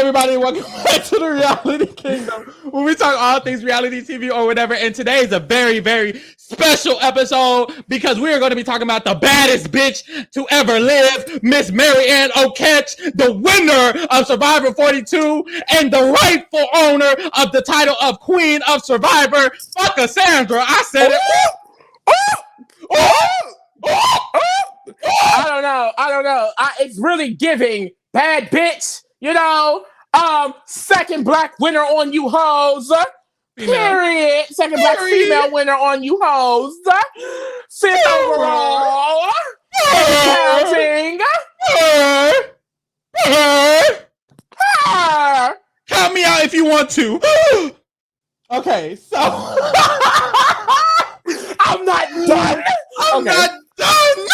everybody, welcome back to the Reality Kingdom, where we talk all things reality TV or whatever. And today is a very, very special episode because we are going to be talking about the baddest bitch to ever live, Miss Marianne O'Ketch, the winner of Survivor 42 and the rightful owner of the title of Queen of Survivor. Fuck Cassandra, I said it. I don't know. It's really giving bad bitch, you know. Second black winner on you hoes. Period. Second black female winner on you hoes. Fifth overall. Counting. Count me out if you want to. Okay, so I'm not done. I'm not done.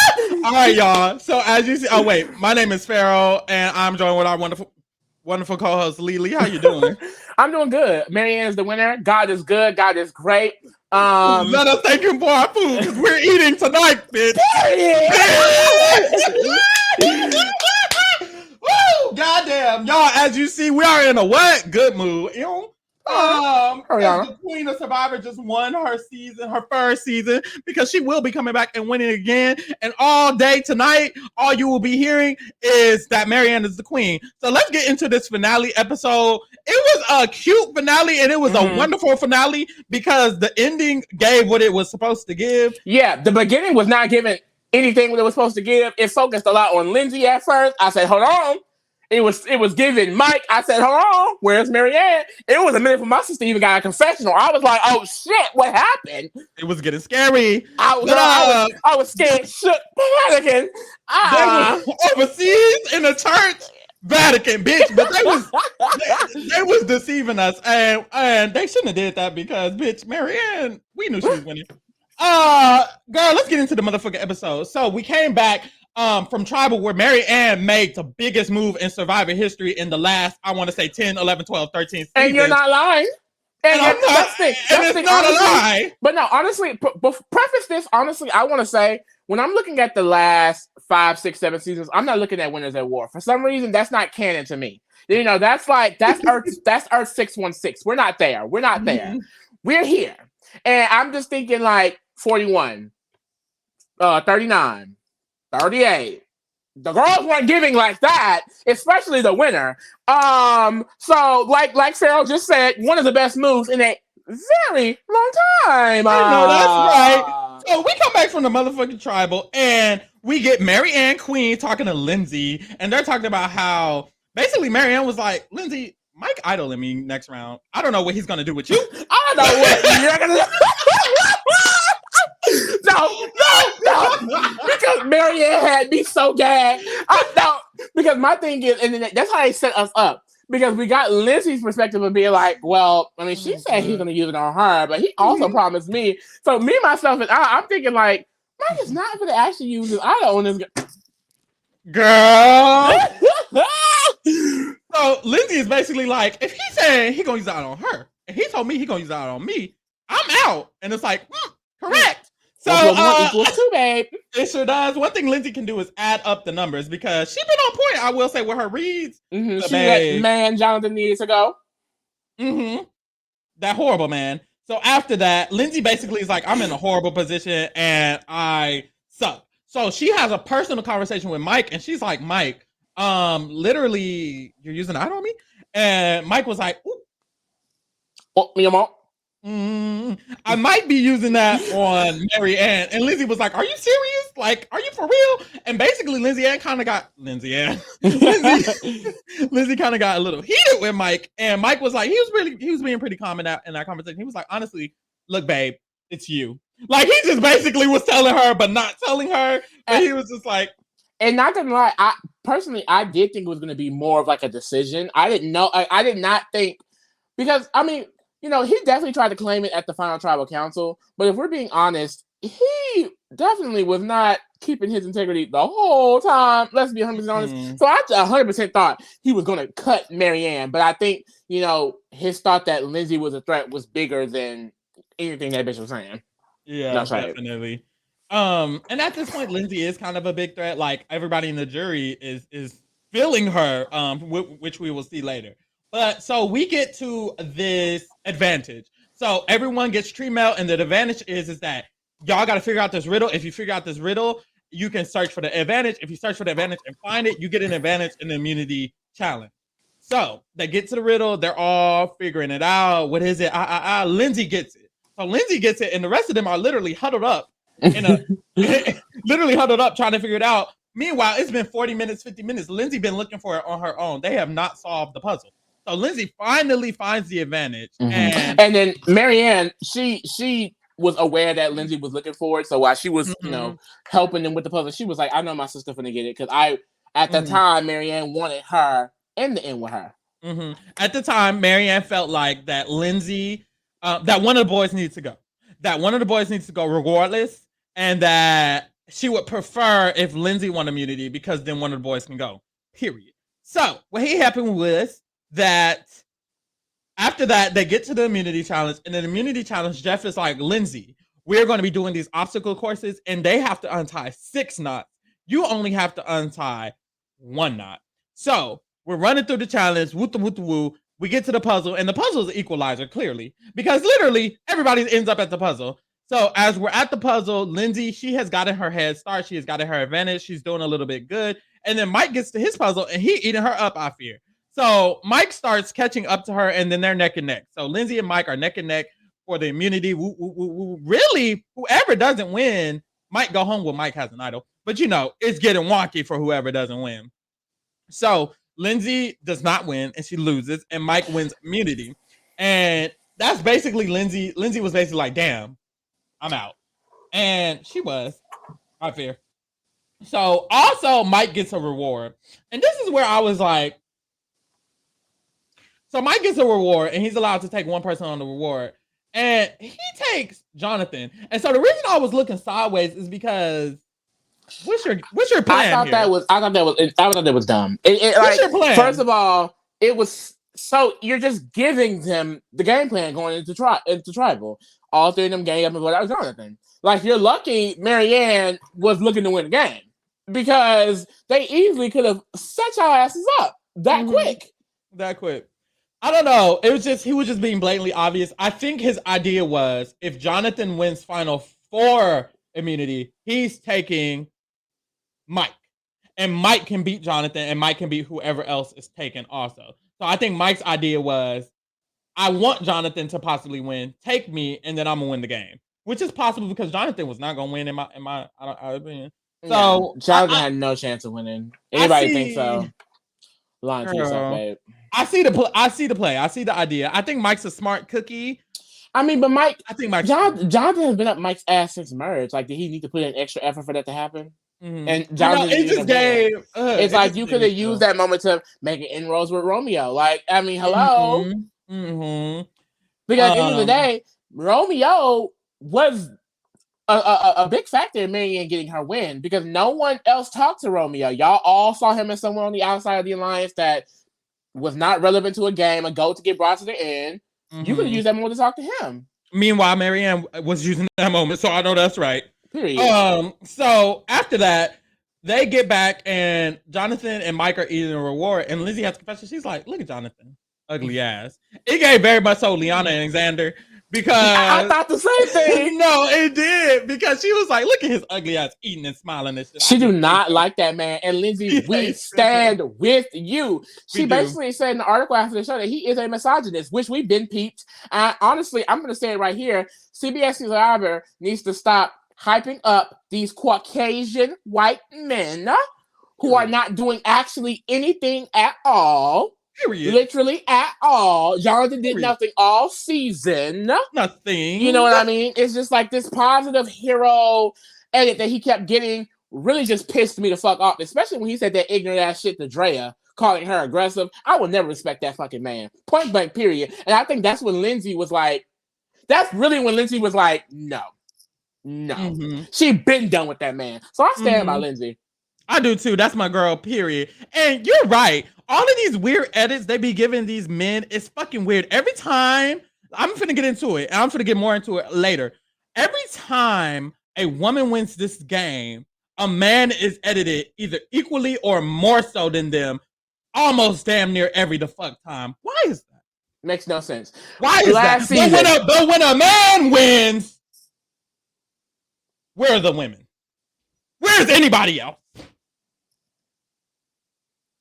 All right, y'all. So as you see, oh wait, my name is Pharaoh, and I'm joined with our wonderful co-host Lily. How you doing? I'm doing good. Marianne is the winner. God is good. God is great. Let us thank him for our food because we're eating tonight, bitch. Woo! Goddamn, y'all. As you see, we are in a what? Good mood. You know. The Queen of Survivor just won her first season, because she will be coming back and winning again. And all day tonight, all you will be hearing is that Marianne is the queen. So let's get into this finale episode. It was a cute finale, and it was a wonderful finale because the ending gave what it was supposed to give. Yeah, the beginning was not giving anything that it was supposed to give. It focused a lot on Lindsay at first. I said, hold on. It was giving Mike. I said, hold on, where's Marianne? It was a minute for my sister even got a confessional. I was like, oh shit, what happened? It was getting scary. I was scared, shook, Vatican. They was overseas in the church, Vatican, bitch. But they was deceiving us, and they shouldn't have did that because, bitch, Marianne, we knew she was winning. Girl, let's get into the motherfucking episode. So we came back from Tribal, where Marianne made the biggest move in Survivor history in the last, I want to say 10, 11, 12, 13 seasons. And you're not lying. And it's not a lie. But no, honestly, preface this, honestly, I want to say, when I'm looking at the last 5, 6, 7 seasons, I'm not looking at Winners at War. For some reason, that's not canon to me. You know, that's Earth 616. We're not there. We're here. And I'm just thinking like 41, 39, 38. The girls weren't giving like that, especially the winner. So like Farrell just said, one of the best moves in a very long time. I know, that's right. So we come back from the motherfucking Tribal, and we get Marianne Queen talking to Lindsay, and they're talking about how basically Marianne was like, Lindsay, Mike idling me next round. I don't know what he's gonna do with you. I don't know what you're gonna do. No, because Marianne had me so gagged. Because my thing is, and that's how they set us up. Because we got Lindsay's perspective of being like, well, I mean, she said he's going to use it on her, but he also promised me. So me, myself, and I'm thinking like, Mike is not going to actually use it. I don't want this girl. So Lindsay is basically like, if he's saying he's going to use it on her, and he told me he's going to use it on me, I'm out. And it's like, correct. So equals 2, babe. It sure does. One thing Lindsay can do is add up the numbers, because she's been on point, I will say, with her reads. She let man Jonathan needs to go. That horrible man. So after that, Lindsay basically is like, I'm in a horrible position and I suck. So she has a personal conversation with Mike, and she's like, Mike, literally, you're using it on me? And Mike was like, ooh. Oh, me, mom. I might be using that on Marianne. And Lindsay was like, are you serious? Like, are you for real? And basically Lindsay kind of got a little heated with Mike. And Mike was like, he was being pretty calm in that conversation. He was like, honestly, look, babe, it's you. Like, he just basically was telling her, but not telling her. And he was just like, and not gonna lie, I did think it was gonna be more of like a decision. I didn't know. I did not think, because I mean, you know, he definitely tried to claim it at the final tribal council, but if we're being honest, he definitely was not keeping his integrity the whole time. Let's be 100% honest. So I 100% thought he was going to cut Marianne, but I think, you know, his thought that Lindsay was a threat was bigger than anything that bitch was saying. Yeah, that's definitely. Right. And at this point, Lindsay is kind of a big threat. Like, everybody in the jury is feeling her, which we will see later. But so we get to this advantage. So everyone gets tree melt, and the advantage is that y'all got to figure out this riddle. If you figure out this riddle, you can search for the advantage. If you search for the advantage and find it, you get an advantage in the immunity challenge. So they get to the riddle. They're all figuring it out. What is it? Lindsay gets it. So Lindsay gets it, and the rest of them are literally huddled up in a literally huddled up trying to figure it out. Meanwhile, it's been 40 minutes, 50 minutes. Lindsay been looking for it on her own. They have not solved the puzzle. So Lindsay finally finds the advantage. And then Marianne, she was aware that Lindsay was looking for it. So while she was, helping them with the puzzle, she was like, I know my sister finna get it. Because at the time, Marianne wanted her in the end with her. At the time, Marianne felt like that Lindsay, that one of the boys needs to go. That one of the boys needs to go regardless. And that she would prefer if Lindsay won immunity because then one of the boys can go. Period. So what happened was that after that, they get to the immunity challenge. And in the immunity challenge, Jeff is like, Lindsay, we're going to be doing these obstacle courses and they have to untie 6 knots. You only have to untie 1 knot. So we're running through the challenge. Woo. We get to the puzzle, and the puzzle is an equalizer, clearly, because literally everybody ends up at the puzzle. So as we're at the puzzle, Lindsay, she has gotten her head start. She has gotten her advantage. She's doing a little bit good. And then Mike gets to his puzzle, and he eating her up, I fear. So Mike starts catching up to her, and then they're neck and neck. So Lindsay and Mike are neck and neck for the immunity. Really, whoever doesn't win might go home with Mike has an idol. But, it's getting wonky for whoever doesn't win. So Lindsay does not win, and she loses, and Mike wins immunity. And that's basically Lindsay. Lindsay was basically like, damn, I'm out. And she was, I fear. So also Mike gets a reward. And this is where I was like, so Mike gets a reward and he's allowed to take one person on the reward. And he takes Jonathan. And so the reason I was looking sideways is because what's your plan? I thought that was dumb. What's your plan? First of all, it was so you're just giving them the game plan going into tribal. All 3 of them gang up and that was Jonathan. Like, you're lucky Marianne was looking to win the game because they easily could have set y'all asses up that quick. That quick. I don't know. It was just, he was just being blatantly obvious. I think his idea was if Jonathan wins Final 4 immunity, he's taking Mike. And Mike can beat Jonathan and Mike can beat whoever else is taken also. So I think Mike's idea was, I want Jonathan to possibly win. Take me, and then I'm gonna win the game, which is possible because Jonathan was not gonna win in my opinion. So Jonathan had no chance of winning. Anybody think so? Lying to yourself, babe. I see the play. I see the idea. I think Mike's a smart cookie. I mean, but Mike. I think Mike. Jonathan has been up Mike's ass since merge. Like, did he need to put in extra effort for that to happen? And Jonathan, it just gave. It's like you could have used that moment to make an inroads with Romeo. Like, I mean, hello. Because at the end of the day, Romeo was a big factor in Marianne getting her win because no one else talked to Romeo. Y'all all saw him as someone on the outside of the alliance that was not relevant to a game, a goal to get brought to the end. You could have used that moment to talk to him. Meanwhile, Marianne was using that moment, so I know that's right. Period. So after that, they get back and Jonathan and Mike are eating a reward, and Lizzie has a confession. She's like, "Look at Jonathan, ugly ass." It gave very much so Liana and Xander because I thought the same thing. No, it did because she was like, "Look at his ugly ass eating and smiling and shit." She do not like that man, and Lindsay, we stand with you. She basically said in the article after the show that he is a misogynist, which we've been peeped. Honestly, I'm going to say it right here: CBS Survivor needs to stop hyping up these Caucasian white men who are not doing actually anything at all. Period. Literally at all. Jonathan did nothing all season. Nothing. You know what I mean? It's just like this positive hero edit that he kept getting really just pissed me the fuck off, especially when he said that ignorant ass shit to Drea, calling her aggressive. I will never respect that fucking man. Point blank, period. And I think that's when Lindsay was like, no. She been done with that man. So I stand by Lindsay. I do too. That's my girl, period. And you're right. All of these weird edits they be giving these men is fucking weird. Every time, I'm finna get into it, and I'm finna get more into it later. Every time a woman wins this game, a man is edited either equally or more so than them almost damn near every the fuck time. Why is that? Makes no sense. Why is that? But when a man wins, where are the women? Where's anybody else?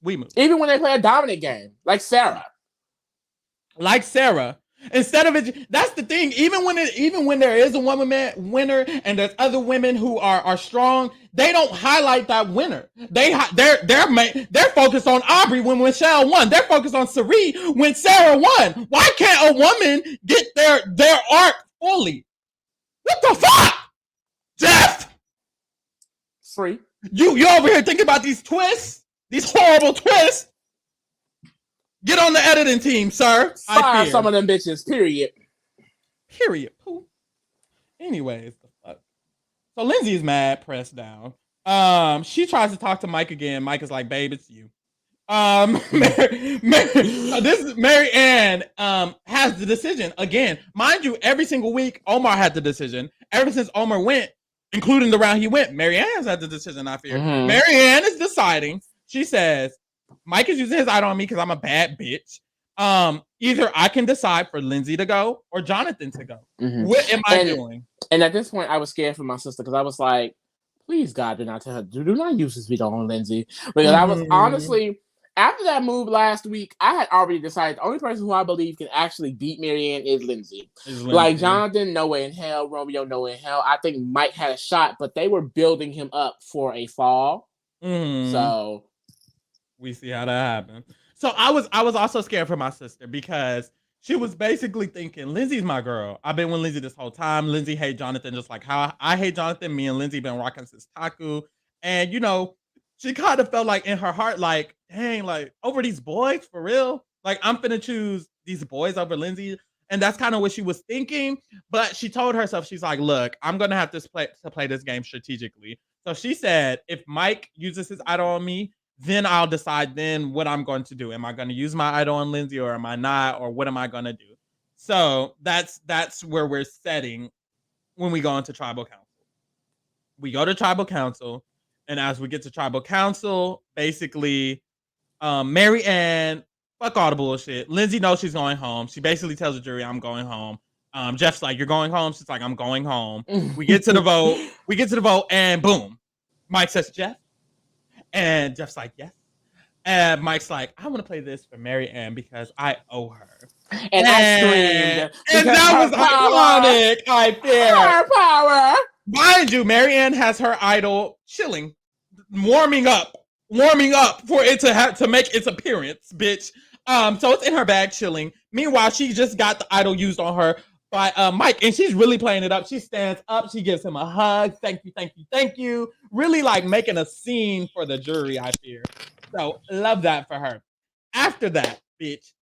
We move. Even when they play a dominant game, like Sarah. Instead of it, that's the thing. Even when there is a woman winner and there's other women who are strong, they don't highlight that winner. They're focused on Aubrey when Michelle won. They're focused on Cirie when Sarah won. Why can't a woman get their arc fully? What the fuck, Jeff? Free. You over here thinking about these twists, these horrible twists. Get on the editing team, sir. Fire some of them bitches, period. Anyways, the fuck. So Lindsay's mad, pressed down. She tries to talk to Mike again. Mike is like, babe, it's you. Mary Ann has the decision. Again, mind you, every single week, Omar had the decision. Ever since Omar went, including the round he went, Mary Ann's had the decision, I fear. Mm-hmm. Mary Ann is deciding. She says, Mike is using his idol on me because I'm a bad bitch. Either I can decide for Lindsay to go or Jonathan to go. Mm-hmm. What am I doing? And at this point, I was scared for my sister because I was like, please, God, do not tell her, do not use this video on Lindsay. Because I was honestly, after that move last week, I had already decided the only person who I believe can actually beat Marianne is Lindsay. Like Jonathan, no way in hell. Romeo, no way in hell. I think Mike had a shot, but they were building him up for a fall. Mm-hmm. So we see how that happened. So I was also scared for my sister because she was basically thinking, Lindsay's my girl. I've been with Lindsay this whole time. Lindsay hate Jonathan just like how I hate Jonathan. Me and Lindsay been rocking since Taku. And, you know, she kind of felt like in her heart, like, dang, like over these boys, for real? Like, I'm finna choose these boys over Lindsay. And that's kind of what she was thinking. But she told herself, she's like, look, I'm going to have to play this game strategically. So she said, if Mike uses his idol on me, then I'll decide then what I'm going to do. Am I going to use my idol on Lindsay or am I not? Or what am I going to do? So that's where we're setting when we go into tribal council. We go to tribal council. And as we get to tribal council, basically, Mary Ann, fuck all the bullshit. Lindsay knows she's going home. She basically tells the jury, I'm going home. Jeff's like, you're going home? She's like, I'm going home. We get to the vote. And boom. Mike says, Jeff. And Jeff's like, yes. And Mike's like, I want to play this for Mary Ann because I owe her. And I screamed. And that was iconic, I fear. Her power. Mind you, Mary Ann has her idol chilling, warming up for it to make its appearance, bitch. So it's in her bag chilling. Meanwhile, she just got the idol used on her by Mike, and she's really playing it up. She stands up, she gives him a hug. Thank you. Really like making a scene for the jury, I fear. So love that for her. After that, bitch,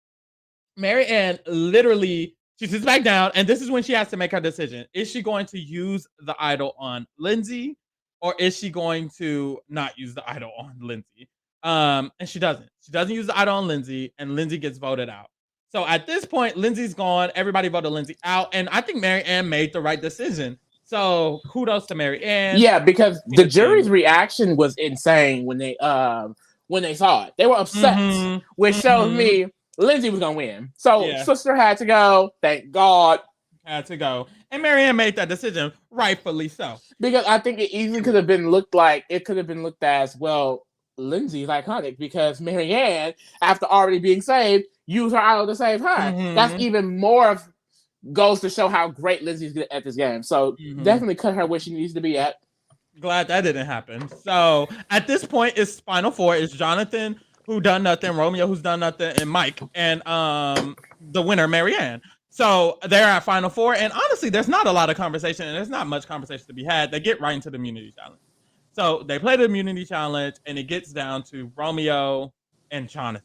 Mary Ann literally, she sits back down, and this is when she has to make her decision. Is she going to use the idol on Lindsay, or is she going to not use the idol on Lindsay? And she doesn't. She doesn't use the idol on Lindsay, and Lindsay gets voted out. So at this point, Lindsay's gone. Everybody voted Lindsay out, and I think Mary Ann made the right decision. So kudos to Mary Ann. Yeah, because the jury's reaction was insane when they saw it. They were upset, which shows me Lindsay was gonna win. So sister had to go. Thank God. Had to go. And Mary Ann made that decision, rightfully so. Because I think it easily could have been looked as, well, Lindsay's iconic because Mary Ann, after already being saved, used her idol to save her. That's even more goes to show how great Lindsay's good at this game. So definitely cut her where she needs to be at. Glad that didn't happen. So at this point, it's Final Four. It's Jonathan, who done nothing, Romeo, who's done nothing, and Mike, and the winner, Mary Ann. So they're at Final Four, and honestly, there's not a lot of conversation, and there's not much conversation to be had. They get right into the immunity challenge. So they play the immunity challenge, and it gets down to Romeo and Jonathan.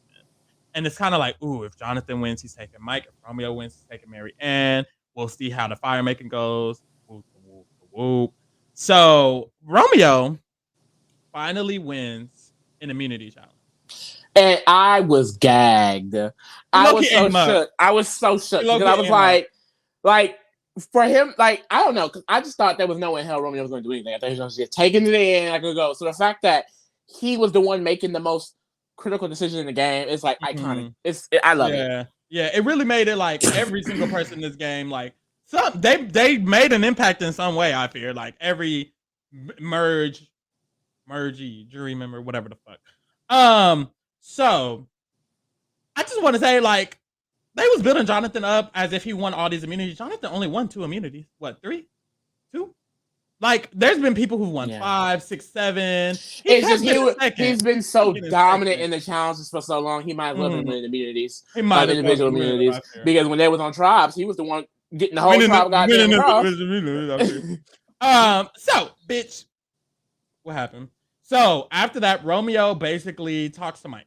And it's kind of like, ooh, if Jonathan wins, he's taking Mike. If Romeo wins, he's taking Mary Ann. We'll see how the fire making goes. Whoop, whoop, whoop. So Romeo finally wins an immunity challenge. And I was gagged. I was so shook. Because I was like, for him, like, I don't know, because I just thought there was no way in hell Romeo was going to do anything. I thought he was going to just take it to the end, like, go. So the fact that he was the one making the most critical decision in the game is like iconic. I love it. Yeah, it really made it like every single person in this game, like they made an impact in some way. I fear like every mergey jury member, whatever the fuck. So I just want to say like they was building Jonathan up as if he won all these immunities. Jonathan only won 2 immunities. What, 3? 2? Like, there's been people who won 5, 6, 7. He's been so dominant in the challenges for so long. He might as well have been winning immunities, individual immunities. Because when they was on tribes, he was the one getting the whole tribe goddamn across. So, bitch, what happened? So after that, Romeo basically talks to Mike,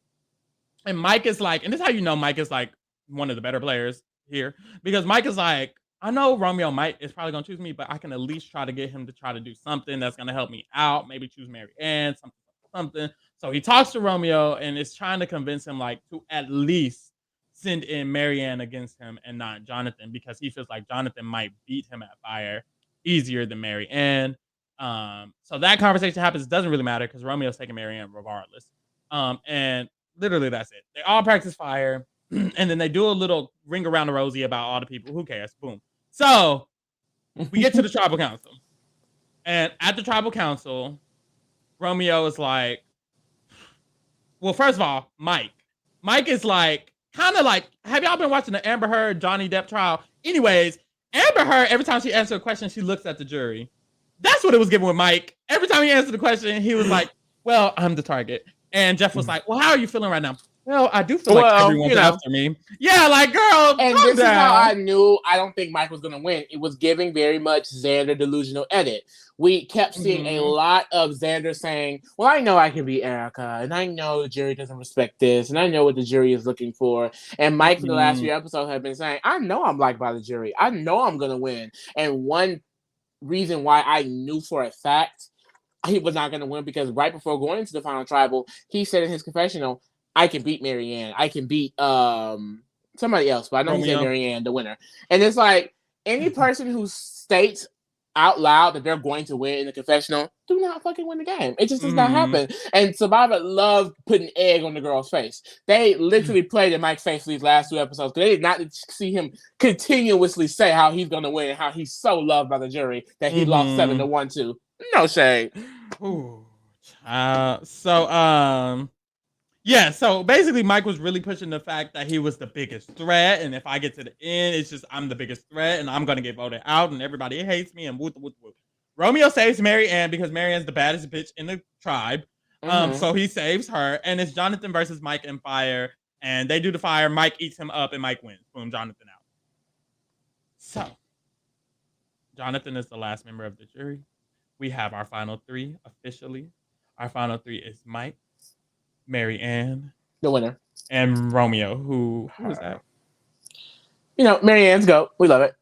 and Mike is like, and this is how you know Mike is like one of the better players here, because Mike is like, I know Romeo is probably gonna choose me, but I can at least try to get him to try to do something that's gonna help me out. Maybe choose Mary Ann, something. So he talks to Romeo and is trying to convince him like to at least send in Mary Ann against him and not Jonathan, because he feels like Jonathan might beat him at fire easier than Mary Ann. So that conversation happens. It doesn't really matter because Romeo's taking Mary Ann regardless. And literally that's it. They all practice fire. And then they do a little ring around the rosy about all the people. Who cares? Boom. So we get to the tribal council. And at the tribal council, Romeo is like, well, first of all, Mike is like, kind of like, have y'all been watching the Amber Heard Johnny Depp trial? Anyways, Amber Heard, every time she answers a question, she looks at the jury. That's what it was given with Mike. Every time he answered the question, he was like, well, I'm the target. And Jeff was like, well, how are you feeling right now? Well, I do feel like everyone's after me. Yeah, like, girl, and this is how I knew I don't think Mike was going to win. It was giving very much Xander delusional edit. We kept seeing a lot of Xander saying, well, I know I can beat Erica, and I know the jury doesn't respect this, and I know what the jury is looking for. And Mike, for the last few episodes, have been saying, I know I'm liked by the jury. I know I'm going to win. And one reason why I knew for a fact he was not going to win, because right before going into the final tribal, he said in his confessional, I can beat Mary Ann. I can beat somebody else, but I know Romeo. He said Mary Ann, the winner. And it's like, any person who states out loud that they're going to win in the confessional, do not fucking win the game. It just does not happen. And Survivor loved putting egg on the girl's face. They literally played in Mike's face these last 2 episodes, because they did not see him continuously say how he's going to win and how he's so loved by the jury that he lost 7-1 to. No shade. Yeah, so basically Mike was really pushing the fact that he was the biggest threat, and if I get to the end, it's just I'm the biggest threat, and I'm going to get voted out, and everybody hates me, and whoop. Romeo saves Mary Ann because Mary Ann's the baddest bitch in the tribe, so he saves her, and it's Jonathan versus Mike in fire, and they do the fire, Mike eats him up, and Mike wins. Boom, Jonathan out. So, Jonathan is the last member of the jury. We have our final 3 officially. Our final 3 is Mike, Mary Ann, the winner, and Romeo. Who is that? You know, Mary Ann's goat. We love it.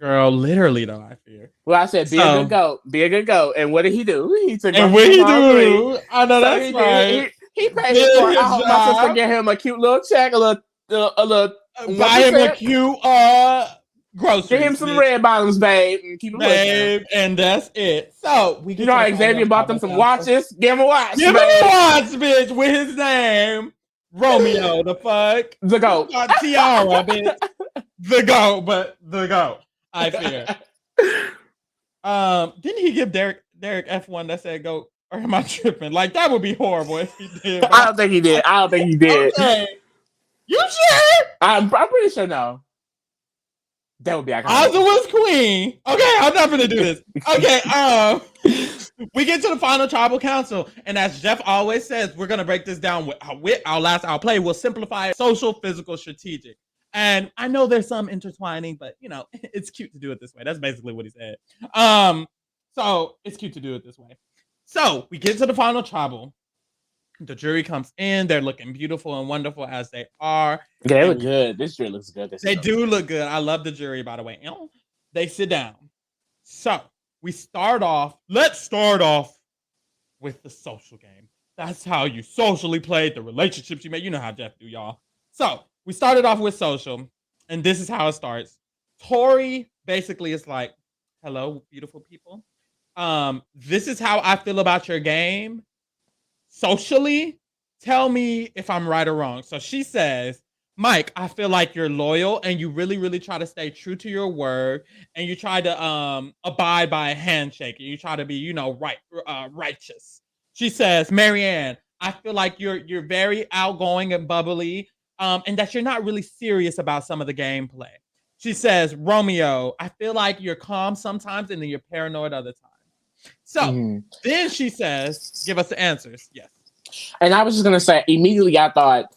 Girl, literally though, I fear. Well, I said, be a good goat. Be a good goat. And what did he do? He took and what he do? I know that's right. He paid his for. I hope my sister get him a cute little check, a little. Buy him a cute groceries. Get him some red bottoms, babe, and keep it listening. And that's it. So we you know how Xavier bought them some watches. Give him a watch. Give him a watch, bitch, with his name, Romeo. The fuck, the goat. Tiara, bitch. The goat. I fear. Didn't he give Derek F1 that said goat? Or am I tripping? Like, that would be horrible if he did. I don't think he did. Okay. You sure? I'm pretty sure no. That would be iconic. Ozzy was queen. Okay, I'm not gonna do this. Okay, we get to the final tribal council, and as Jeff always says, we're gonna break this down with our last hour play. We'll simplify it: social, physical, strategic. And I know there's some intertwining, but you know, it's cute to do it this way. That's basically what he said. So it's cute to do it this way. So we get to the final tribal. The jury comes in. They're looking beautiful and wonderful as they are. Yeah, they look good. This jury looks good. They do look good. I love the jury, by the way. They sit down. So let's start off with the social game. That's how you socially play, the relationships you make. You know how Jeff do, y'all. So we started off with social, and this is how it starts. Tori basically it's like, hello, beautiful people. This is how I feel about your game socially. Tell me if I'm right or wrong. So she says, Mike, I feel like you're loyal and you really, really try to stay true to your word, and you try to abide by a handshake, and you try to be, righteous. She says, Marianne, I feel like you're very outgoing and bubbly, and that you're not really serious about some of the gameplay. She says, Romeo, I feel like you're calm sometimes and then you're paranoid other times. So then she says, give us the answers. Yes. And I was just going to say, immediately I thought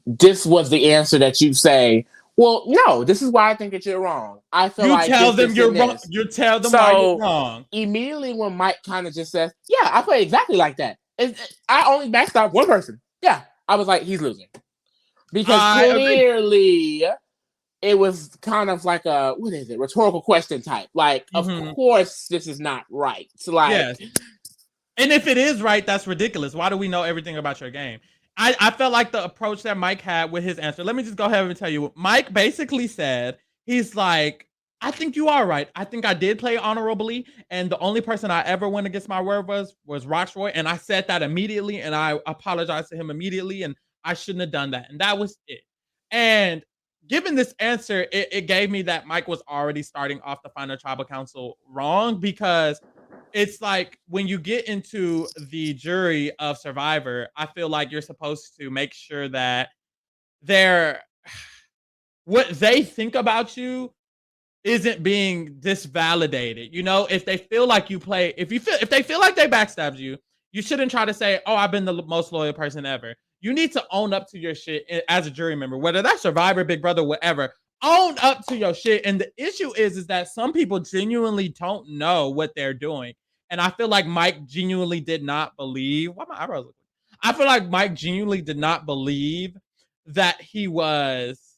this was the answer that you say, well, no, this is why I think that you're wrong. I feel you like tell this, them you're wrong. You tell them why you're wrong. Immediately when Mike kind of just says, yeah, I play exactly like that. I only backstopped one person. Yeah. I was like, he's losing. Because clearly it was kind of like a, what is it, rhetorical question type. Like, of course this is not right. So like, yes. And if it is right, that's ridiculous. Why do we know everything about your game? I felt like the approach that Mike had with his answer. Let me just go ahead and tell you. Mike basically said, he's like, I think you are right. I think I did play honorably. And the only person I ever went against my word was Roxroy. And I said that immediately. And I apologized to him immediately. And I shouldn't have done that. And that was it. And given this answer, it gave me that Mike was already starting off the final tribal council wrong, because it's like when you get into the jury of Survivor, I feel like you're supposed to make sure that they're what they think about you isn't being disvalidated. You know, if they feel like you play, if they feel like they backstabbed you, you shouldn't try to say, "Oh, I've been the most loyal person ever." You need to own up to your shit as a jury member, whether that's Survivor, Big Brother, whatever. Own up to your shit. And the issue is that some people genuinely don't know what they're doing. And I feel like Mike genuinely did not believe. Why my eyebrows looking? I feel like Mike genuinely did not believe that he was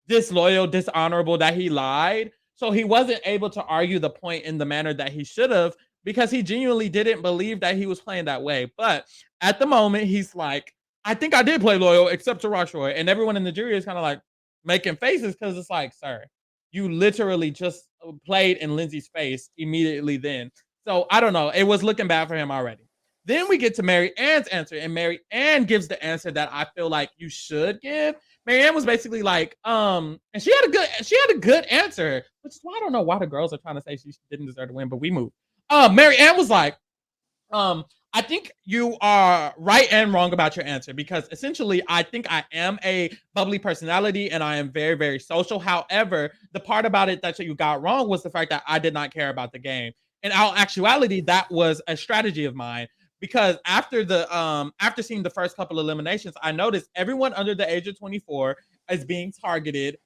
disloyal, dishonorable, that he lied. So he wasn't able to argue the point in the manner that he should have, because he genuinely didn't believe that he was playing that way. But at the moment, he's like, I think I did play loyal, except to Roxroy. And everyone in the jury is kind of like making faces, because it's like, sir, you literally just played in Lindsay's face immediately then. So I don't know. It was looking bad for him already. Then we get to Mary Ann's answer, and Mary Ann gives the answer that I feel like you should give. Marianne was basically like, and she had a good answer, which is why I don't know why the girls are trying to say she didn't deserve to win, but we moved. Marianne was like, I think you are right and wrong about your answer, because essentially I think I am a bubbly personality and I am very, very social. However, the part about it that you got wrong was the fact that I did not care about the game. In all actuality, that was a strategy of mine, because after seeing the first couple eliminations, I noticed everyone under the age of 24 is being targeted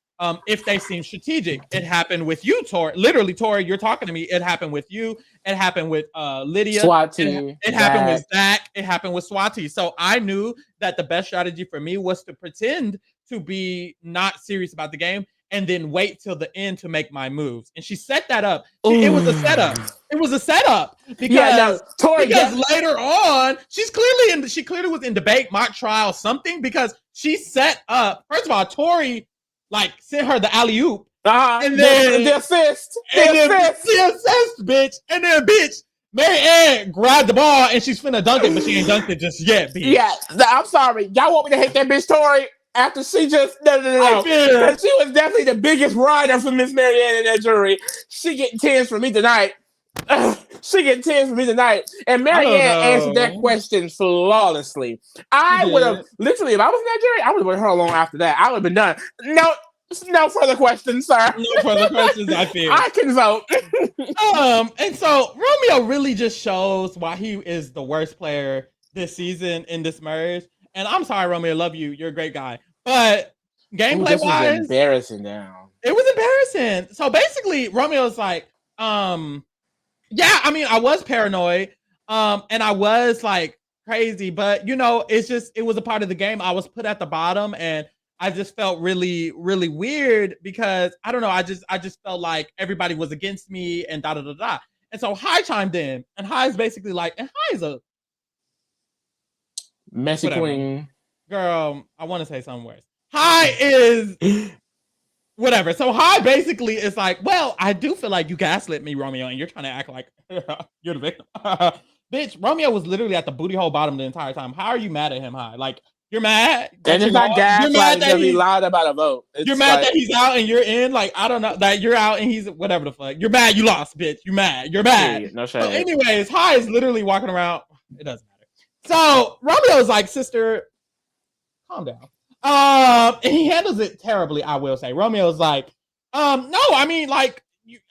if they seem strategic. It happened with you, Tori. Literally, Tori, you're talking to me. It happened with you. It happened with Lydia. Swati. It happened with Zach. It happened with Swati. So I knew that the best strategy for me was to pretend to be not serious about the game and then wait till the end to make my moves. And she set that up. It was a setup. It was a setup, because later on, she clearly was in debate, mock trial, something, because she set up. First of all, Tori like sent her the alley oop, and then the assist, bitch, and then bitch, Mary Ann grabbed the ball and she's finna dunk it, but she ain't dunked it just yet, bitch. Yeah, I'm sorry, y'all want me to hate that bitch Tori after she just no. Because she was definitely the biggest rider for Miss Mary Ann in that jury. She getting 10s from me tonight. She getting 10s from me tonight. And Mary Ann answered that question flawlessly. I would have literally, if I was in that jury, I would have went her along after that. I would have been done. No further questions, sir. No further questions, I feel. I can vote. And so Romeo really just shows why he is the worst player this season in this merge. And I'm sorry, Romeo, love you. You're a great guy. But gameplay wise, embarrassing now. It was embarrassing. So basically, Romeo's like, yeah, I mean, I was paranoid, and I was like crazy, but you know, it was a part of the game. I was put at the bottom, and I just felt really, really weird, because I don't know, I just felt like everybody was against me and da da da da. And so Hai chimed in, and Hai's basically like, and Hai's a messy queen. Girl, I want to say something worse. Hai is whatever. So High basically is like, well, I do feel like you gaslit me, Romeo, and you're trying to act like you're the victim. Bitch, Romeo was literally at the booty hole bottom the entire time. How are you mad at him, High? Like, you're mad that and it's not gaslighting because he lied about a vote. You're mad that he's out and you're in. Like, I don't know, that you're out and he's whatever the fuck. You're mad you lost, bitch. You're mad. You're mad. Yeah, no shade. So anyways, High is literally walking around. It doesn't matter. So Romeo's like, sister, calm down. And he handles it terribly, I will say. Romeo's like, no, I mean, like,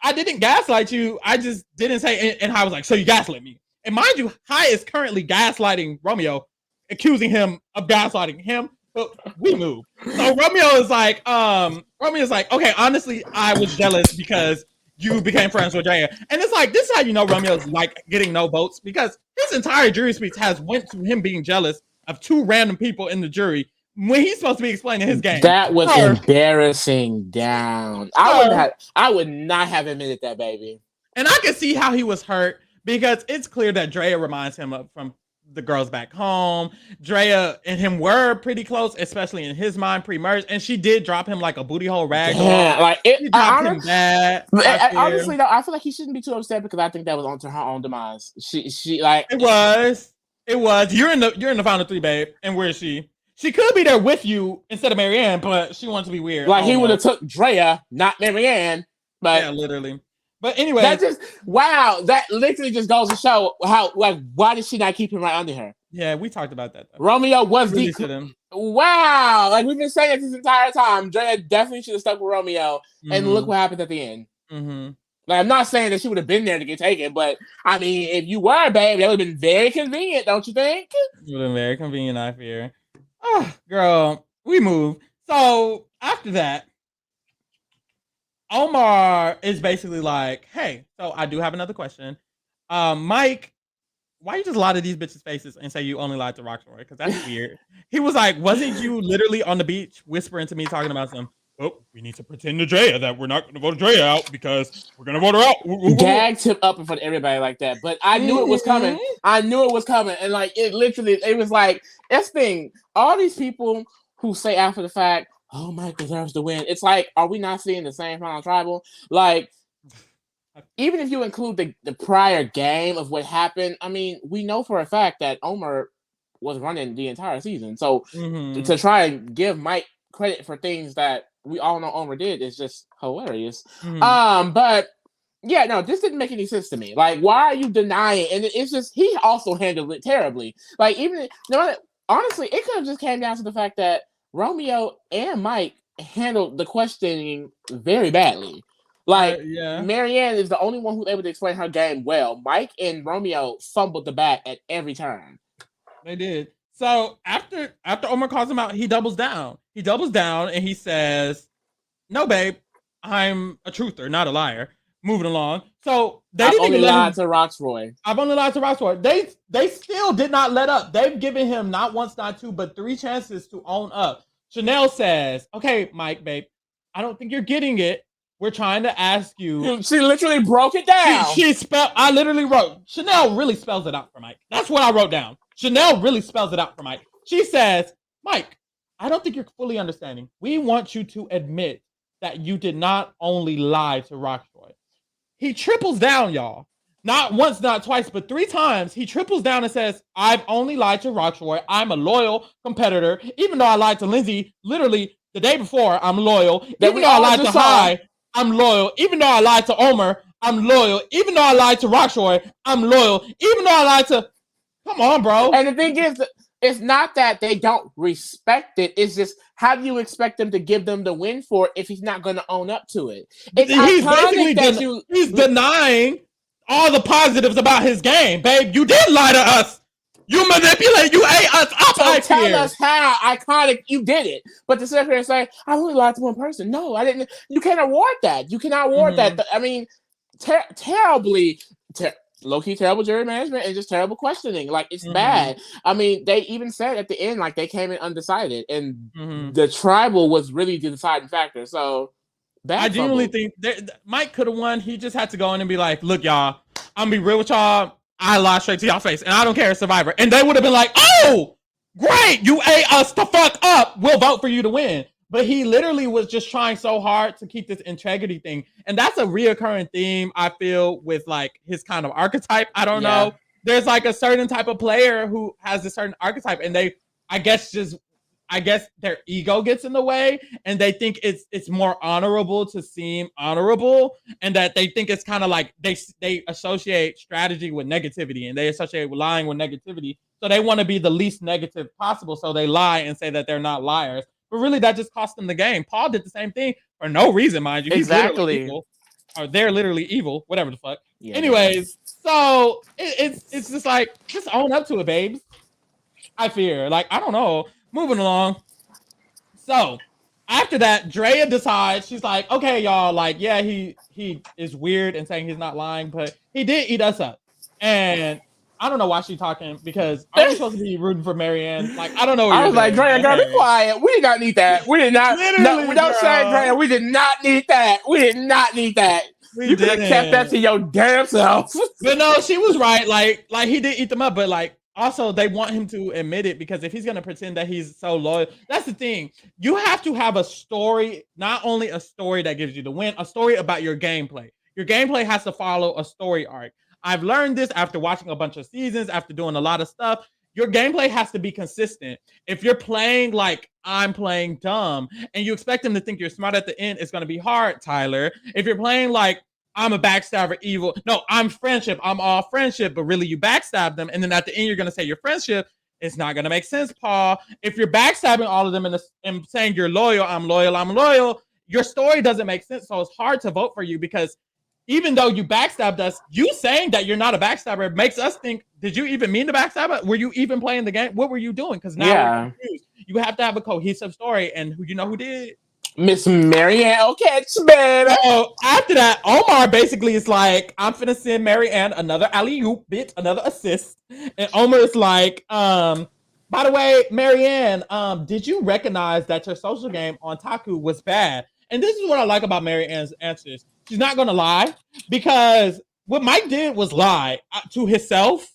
I didn't gaslight you. I just didn't say. And High was like, so you gaslit me. And mind you, High is currently gaslighting Romeo, accusing him of gaslighting him. But we move. So Romeo is like, okay, honestly, I was jealous because you became friends with Drea. And it's like, this is how you know Romeo's like getting no votes, because his entire jury speech has went to him being jealous of two random people in the jury when he's supposed to be explaining his game. That was embarrassing down. I would not have admitted that, baby. And I can see how he was hurt, because it's clear that Drea reminds him of from the girls back home. Drea and him were pretty close, especially in his mind pre-merge, and she did drop him like a booty hole rag. Yeah, like it dropped him bad. Honestly, though, I feel like he shouldn't be too upset, because I think that was onto her own demise. She like it was. You're in the final three, babe. And where is she? She could be there with you instead of Marianne, but she wants to be weird. Like he would have took Drea, not Marianne. But yeah, literally. But anyway, that literally just goes to show how, like, why did she not keep him right under her? Yeah, we talked about that, though. Romeo was wow, like we've been saying it this entire time. Drea definitely should have stuck with Romeo, and look what happened at the end. Mm-hmm. Like, I'm not saying that she would have been there to get taken, but I mean, if you were, babe, that would have been very convenient, don't you think? It would have been very convenient, I fear. Oh, girl, we move. So after that, Omar is basically like, hey, so I do have another question. Mike, why you just lie to these bitches' faces and say you only lied to Rocksroy? Because that's weird. He was like, wasn't you literally on the beach whispering to me talking about some, oh, we need to pretend to Drea that we're not going to vote Drea out because we're going to vote her out. Gagged him up in front of everybody like that. But I knew it was coming. And like, it was like, this thing, all these people who say after the fact, oh, Mike deserves to win. It's like, are we not seeing the same final tribal? Like, even if you include the prior game of what happened, I mean, we know for a fact that Omar was running the entire season. So to try and give Mike credit for things that we all know Omar did is just hilarious. But yeah, no, this didn't make any sense to me. Like, why are you denying? And it's just, he also handled it terribly. Like, honestly, it could have just came down to the fact that Romeo and Mike handled the questioning very badly. Like, Marianne is the only one who's able to explain her game well. Mike and Romeo fumbled the bat at every turn. They did. So after Omar calls him out, he doubles down. And he says, no, babe, I'm a truther, not a liar. Moving along. So I've only lied to Rocksroy. They still did not let up. They've given him not once, not two, but 3 chances to own up. Chanel says, okay, Mike, babe, I don't think you're getting it. We're trying to ask you. She literally broke it down. I literally wrote, Chanel really spells it out for Mike. That's what I wrote down. Chanel really spells it out for Mike. She says, Mike, I don't think you're fully understanding. We want you to admit that you did not only lie to Rocksroy. He triples down, y'all. Not once, not twice, but 3 times. He triples down and says, I've only lied to Rocksroy. I'm a loyal competitor. Even though I lied to Lindsay literally the day before, I'm loyal. Even though I lied to High, I'm loyal. Even though I lied to Omar, I'm loyal. Even though I lied to Rocksroy, I'm loyal. Even though I lied to... Come on, bro. And the thing is, it's not that they don't respect it. It's just, how do you expect them to give them the win for it if he's not going to own up to it? He's denying all the positives about his game, babe. You did lie to us. You manipulated. You ate us up. So tell us how iconic you did it. But to sit here and say, I only lied to one person. No, I didn't. You can't award that. You cannot award that. I mean, low-key terrible jury management and just terrible questioning. Like, it's bad. I mean, they even said at the end, like, they came in undecided, and the tribal was really the deciding factor. So, I genuinely think Mike could have won. He just had to go in and be like, look, y'all, I'm gonna be real with y'all. I lied straight to y'all face, and I don't care, Survivor. And they would have been like, oh, great, you ate us the fuck up. We'll vote for you to win. but he literally was just trying so hard to keep this integrity thing. And that's a reoccurring theme, I feel, with like his kind of archetype. I don't know. There's like a certain type of player who has a certain archetype, and they, I guess their ego gets in the way, and they think it's more honorable to seem honorable, and that they think it's kind of like they associate strategy with negativity, and they associate lying with negativity. So they want to be the least negative possible, so they lie and say that they're not liars. But really, that just cost them the game. Paul did the same thing for no reason, mind you. He's literally evil, or they're literally evil, whatever the fuck. Yeah, anyways, so it's just like, just own up to it, babes. I fear. Like, I don't know. Moving along. So after that, Drea decides, she's like, okay, y'all, like, yeah, he is weird and saying he's not lying, but he did eat us up. And I don't know why she's talking, because are we supposed to be rooting for Marianne? Like, I don't know. I was like, Drea, girl, be quiet. We did not need that. We did not. No, we don't say, Drea, we did not need that. We did not need that. You could have kept that to your damn self. But no, she was right. Like he did eat them up, but like, also, they want him to admit it, because if he's going to pretend that he's so loyal, that's the thing. You have to have a story, not only a story that gives you the win, a story about your gameplay. Your gameplay has to follow a story arc. I've learned this after watching a bunch of seasons, after doing a lot of stuff. Your gameplay has to be consistent. If you're playing like I'm playing dumb and you expect them to think you're smart at the end, it's going to be hard, Tyler. If you're playing like I'm a backstabber, evil. No, I'm friendship. I'm all friendship, but really you backstab them. And then at the end, you're going to say you're friendship. It's not going to make sense, Paul. If you're backstabbing all of them and saying you're loyal, I'm loyal, your story doesn't make sense. So it's hard to vote for you, because even though you backstabbed us, you saying that you're not a backstabber makes us think, did you even mean to backstab? Were you even playing the game? What were you doing? Because now we're confused. You have to have a cohesive story. And you know who did? Miss Marianne O'Catch, baby. So after that, Omar basically is like, I'm finna send Marianne another alley-oop, bitch, another assist. And Omar is like, by the way, Marianne, did you recognize that your social game on Taku was bad? And this is what I like about Marianne's answers. She's not gonna lie, because what Mike did was lie to himself,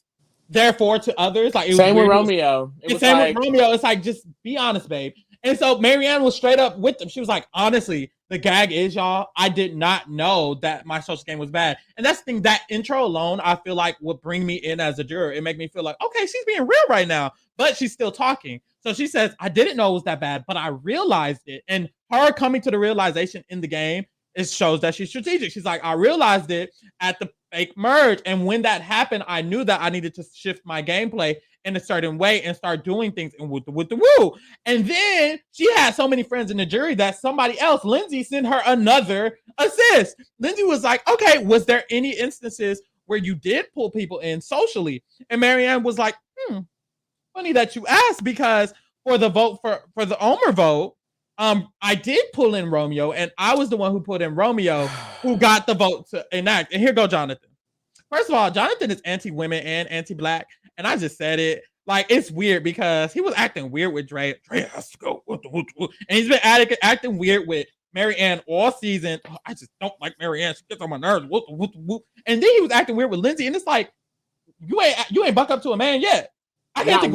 therefore to others. Like, same with Romeo. With Romeo. It's like, just be honest, babe. And so Marianne was straight up with them. She was like, honestly, the gag is, y'all, I did not know that my social game was bad. And that's the thing, that intro alone, I feel like would bring me in as a juror. It make me feel like, okay, she's being real right now, but she's still talking. So she says, I didn't know it was that bad, but I realized it. And her coming to the realization in the game, it shows that she's strategic. She's like, I realized it at the fake merge. And when that happened, I knew that I needed to shift my gameplay in a certain way and start doing things and with the woo. And then she had so many friends in the jury that somebody else, Lindsay, sent her another assist. Lindsay was like, okay, was there any instances where you did pull people in socially? And Marianne was like, funny that you asked, because for the vote for the Omer vote, I did pull in Romeo, and I was the one who put in Romeo, who got the vote to enact. And here go Jonathan. First of all, Jonathan is anti-women and anti-black. And I just said it. Like, it's weird because he was acting weird with Dre. Dre has to go. And he's been acting weird with Marianne all season. Oh, I just don't like Marianne. She gets on my nerves. And then he was acting weird with Lindsay. And it's like, you ain't buck up to a man yet. I can't think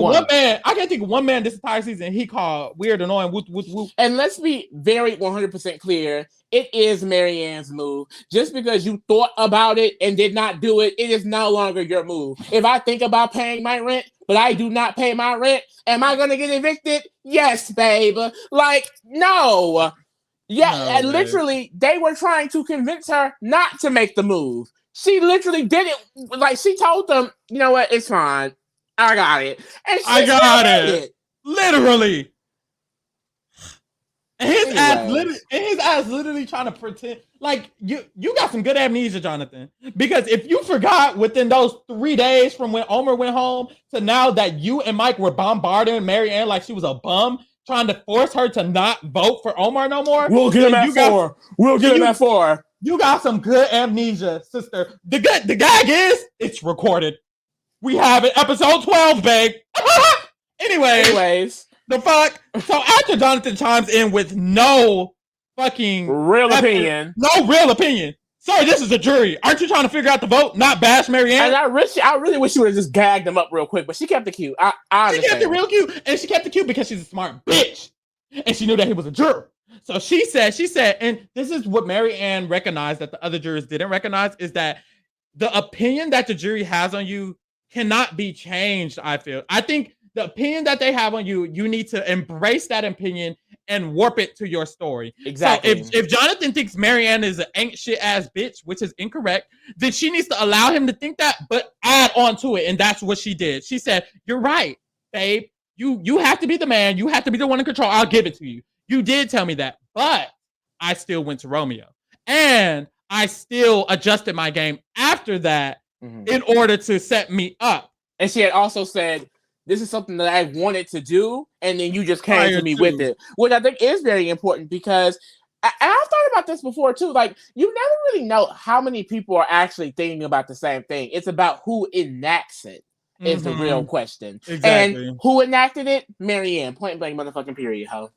of one man this entire season he called weird, annoying, whoop. And let's be very 100% clear. It is Marianne's move. Just because you thought about it and did not do it, it is no longer your move. If I think about paying my rent, but I do not pay my rent, am I going to get evicted? Yes, babe. Like, no. Yeah, no, literally, they were trying to convince her not to make the move. She literally did it. Like, she told them, you know what, it's fine. I got it. And I got it. Literally. And his ass literally trying to pretend like you got some good amnesia, Jonathan. Because if you forgot within those 3 days from when Omer went home to now that you and Mike were bombarding Marianne like she was a bum, trying to force her to not vote for Omar no more. We'll get him at 4. We'll get him at 4. You got some good amnesia, sister. The gag is it's recorded. We have it, episode 12, babe. Anyways. The fuck? So after Jonathan chimes in with no fucking real opinion. No real opinion. Sorry, this is a jury. Aren't you trying to figure out the vote, not bash Marianne? And I really wish you would have just gagged him up real quick, but she kept it cute. I understand. She kept it real cute, and she kept it cute because she's a smart bitch. and she knew that he was a juror. So she said, and this is what Mary Ann recognized that the other jurors didn't recognize, is that the opinion that the jury has on you cannot be changed. I think the opinion that they have on you, you need to embrace that opinion and warp it to your story. Exactly. So if Jonathan thinks Mary Ann is an ain't shit ass bitch, which is incorrect, then she needs to allow him to think that, but add on to it. And that's what she did. She said, "You're right, babe. You have to be the man. You have to be the one in control. I'll give it to you. You did tell me that, but I still went to Romeo. And I still adjusted my game after that in order to set me up." And she had also said, "This is something that I wanted to do, and then you just came to me with it," which I think is very important, because I've thought about this before too. Like, you never really know how many people are actually thinking about the same thing. It's about who enacts it is the real question. Exactly. And who enacted it? Mary Ann. Point blank motherfucking period, ho.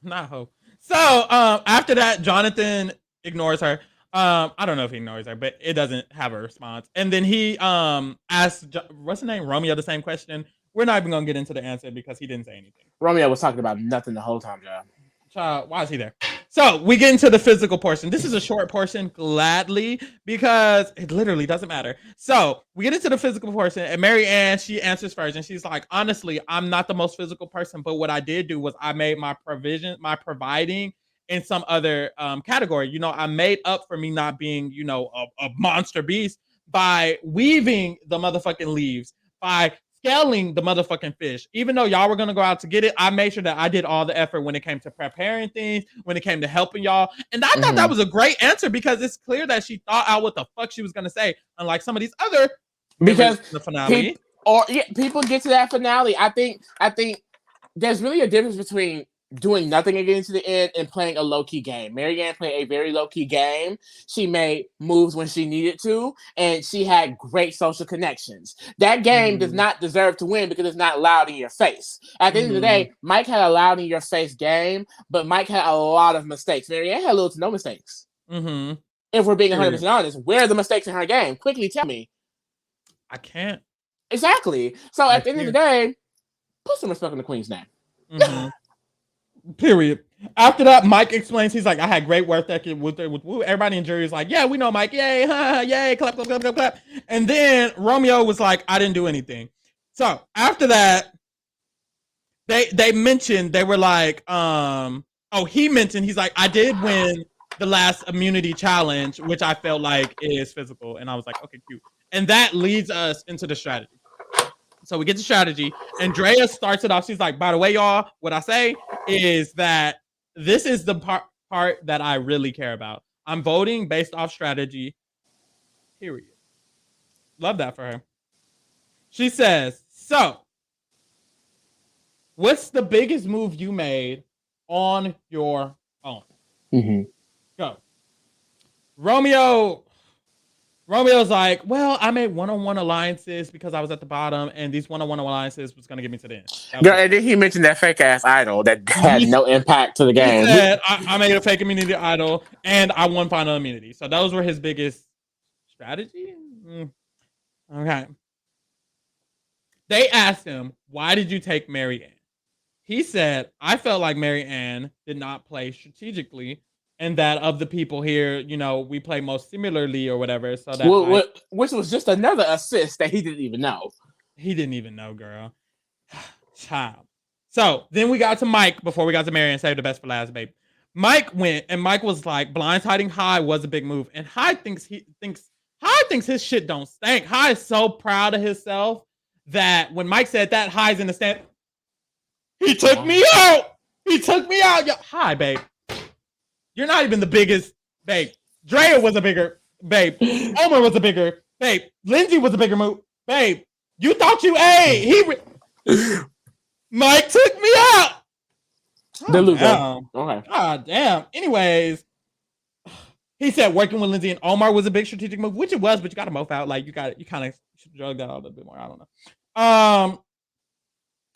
Not ho. So after that, Jonathan ignores her. I don't know if he ignores her, but it doesn't have a response. And then he asked, what's his name, Romeo, the same question. We're not even gonna get into the answer because he didn't say anything. Romeo was talking about nothing the whole time, John. Child, why is he there? So we get into the physical portion. This is a short portion, gladly, because it literally doesn't matter. So we get into the physical portion, and Mary Ann, she answers first, and she's like, "Honestly, I'm not the most physical person, but what I did do was I made my providing in some other category. You know, I made up for me not being, you know, a monster beast by weaving the motherfucking leaves, by scaling the motherfucking fish. Even though y'all were gonna go out to get it, I made sure that I did all the effort when it came to preparing things, when it came to helping y'all." And I thought that was a great answer, because it's clear that she thought out what the fuck she was gonna say, unlike some of these other, because the finale. People get to that finale. I think there's really a difference between doing nothing and getting to the end and playing a low-key game. Mary Ann played a very low-key game. She made moves when she needed to, and she had great social connections. That game does not deserve to win because it's not loud in your face. At the end of the day, Mike had a loud in your face game, but Mike had a lot of mistakes. Mary Ann had little to no mistakes. If we're being 100% honest, where are the mistakes in her game? Quickly tell me. I can't. Exactly. So at the end of the day, put some respect on the Queen's name. Period. After that, Mike explains, he's like, "I had great work ethic with everybody in jury is like, yeah, we know Mike, yay, yay, clap, clap, clap, clap, clap." And then Romeo was like, "I didn't do anything." So after that, they mentioned, they were like, he mentioned, he's like, "I did win the last immunity challenge, which I felt like is physical." And I was like, okay, cute. And that leads us into the strategy. So we get to strategy. Andrea starts it off. She's like, "By the way, y'all, what I say is that this is the part that I really care about. I'm voting based off strategy, period." Love that for her. She says, "So, what's the biggest move you made on your own?" Go. Romeo's like, "Well, I made one-on-one alliances because I was at the bottom, and these one-on-one alliances was going to get me to the end." Girl, and then he mentioned that fake ass idol that had no impact to the game. He said, I made a fake immunity idol, and I won final immunity. So those were his biggest strategy. Okay. They asked him, "Why did you take Mary Ann?" He said, "I felt like Mary Ann did not play strategically, and that of the people here, you know, we play most similarly or whatever." So that which was just another assist that he didn't even know. He didn't even know, girl. Child. So then we got to Mike before we got to Mary Ann. Save the best for last, babe. Mike went, and Mike was like, blindsiding High was a big move. And High thinks his shit don't stink. High is so proud of himself that when Mike said that, High's in the stand. He took me out. He took me out. Yo, High, babe. You're not even the biggest, babe. Drea was a bigger, babe. Omar was a bigger, babe. Lindsay was a bigger move, babe. You thought you, Mike took me out. Okay. God damn. Anyways, he said working with Lindsay and Omar was a big strategic move, which it was, but you got to mope out. Like you kind of should drug that out a little bit more. I don't know.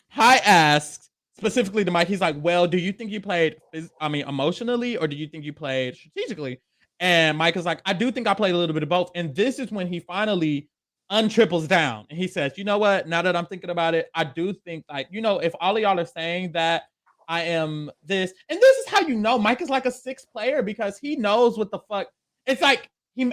High asked specifically to Mike, he's like, "Well, do you think you played, emotionally, or do you think you played strategically?" And Mike is like, "I do think I played a little bit of both." And this is when he finally untriples down. And he says, "You know what? Now that I'm thinking about it, I do think, like, you know, if all of y'all are saying that I am this. And this is how you know Mike is like a sixth player because he knows what the fuck. It's like,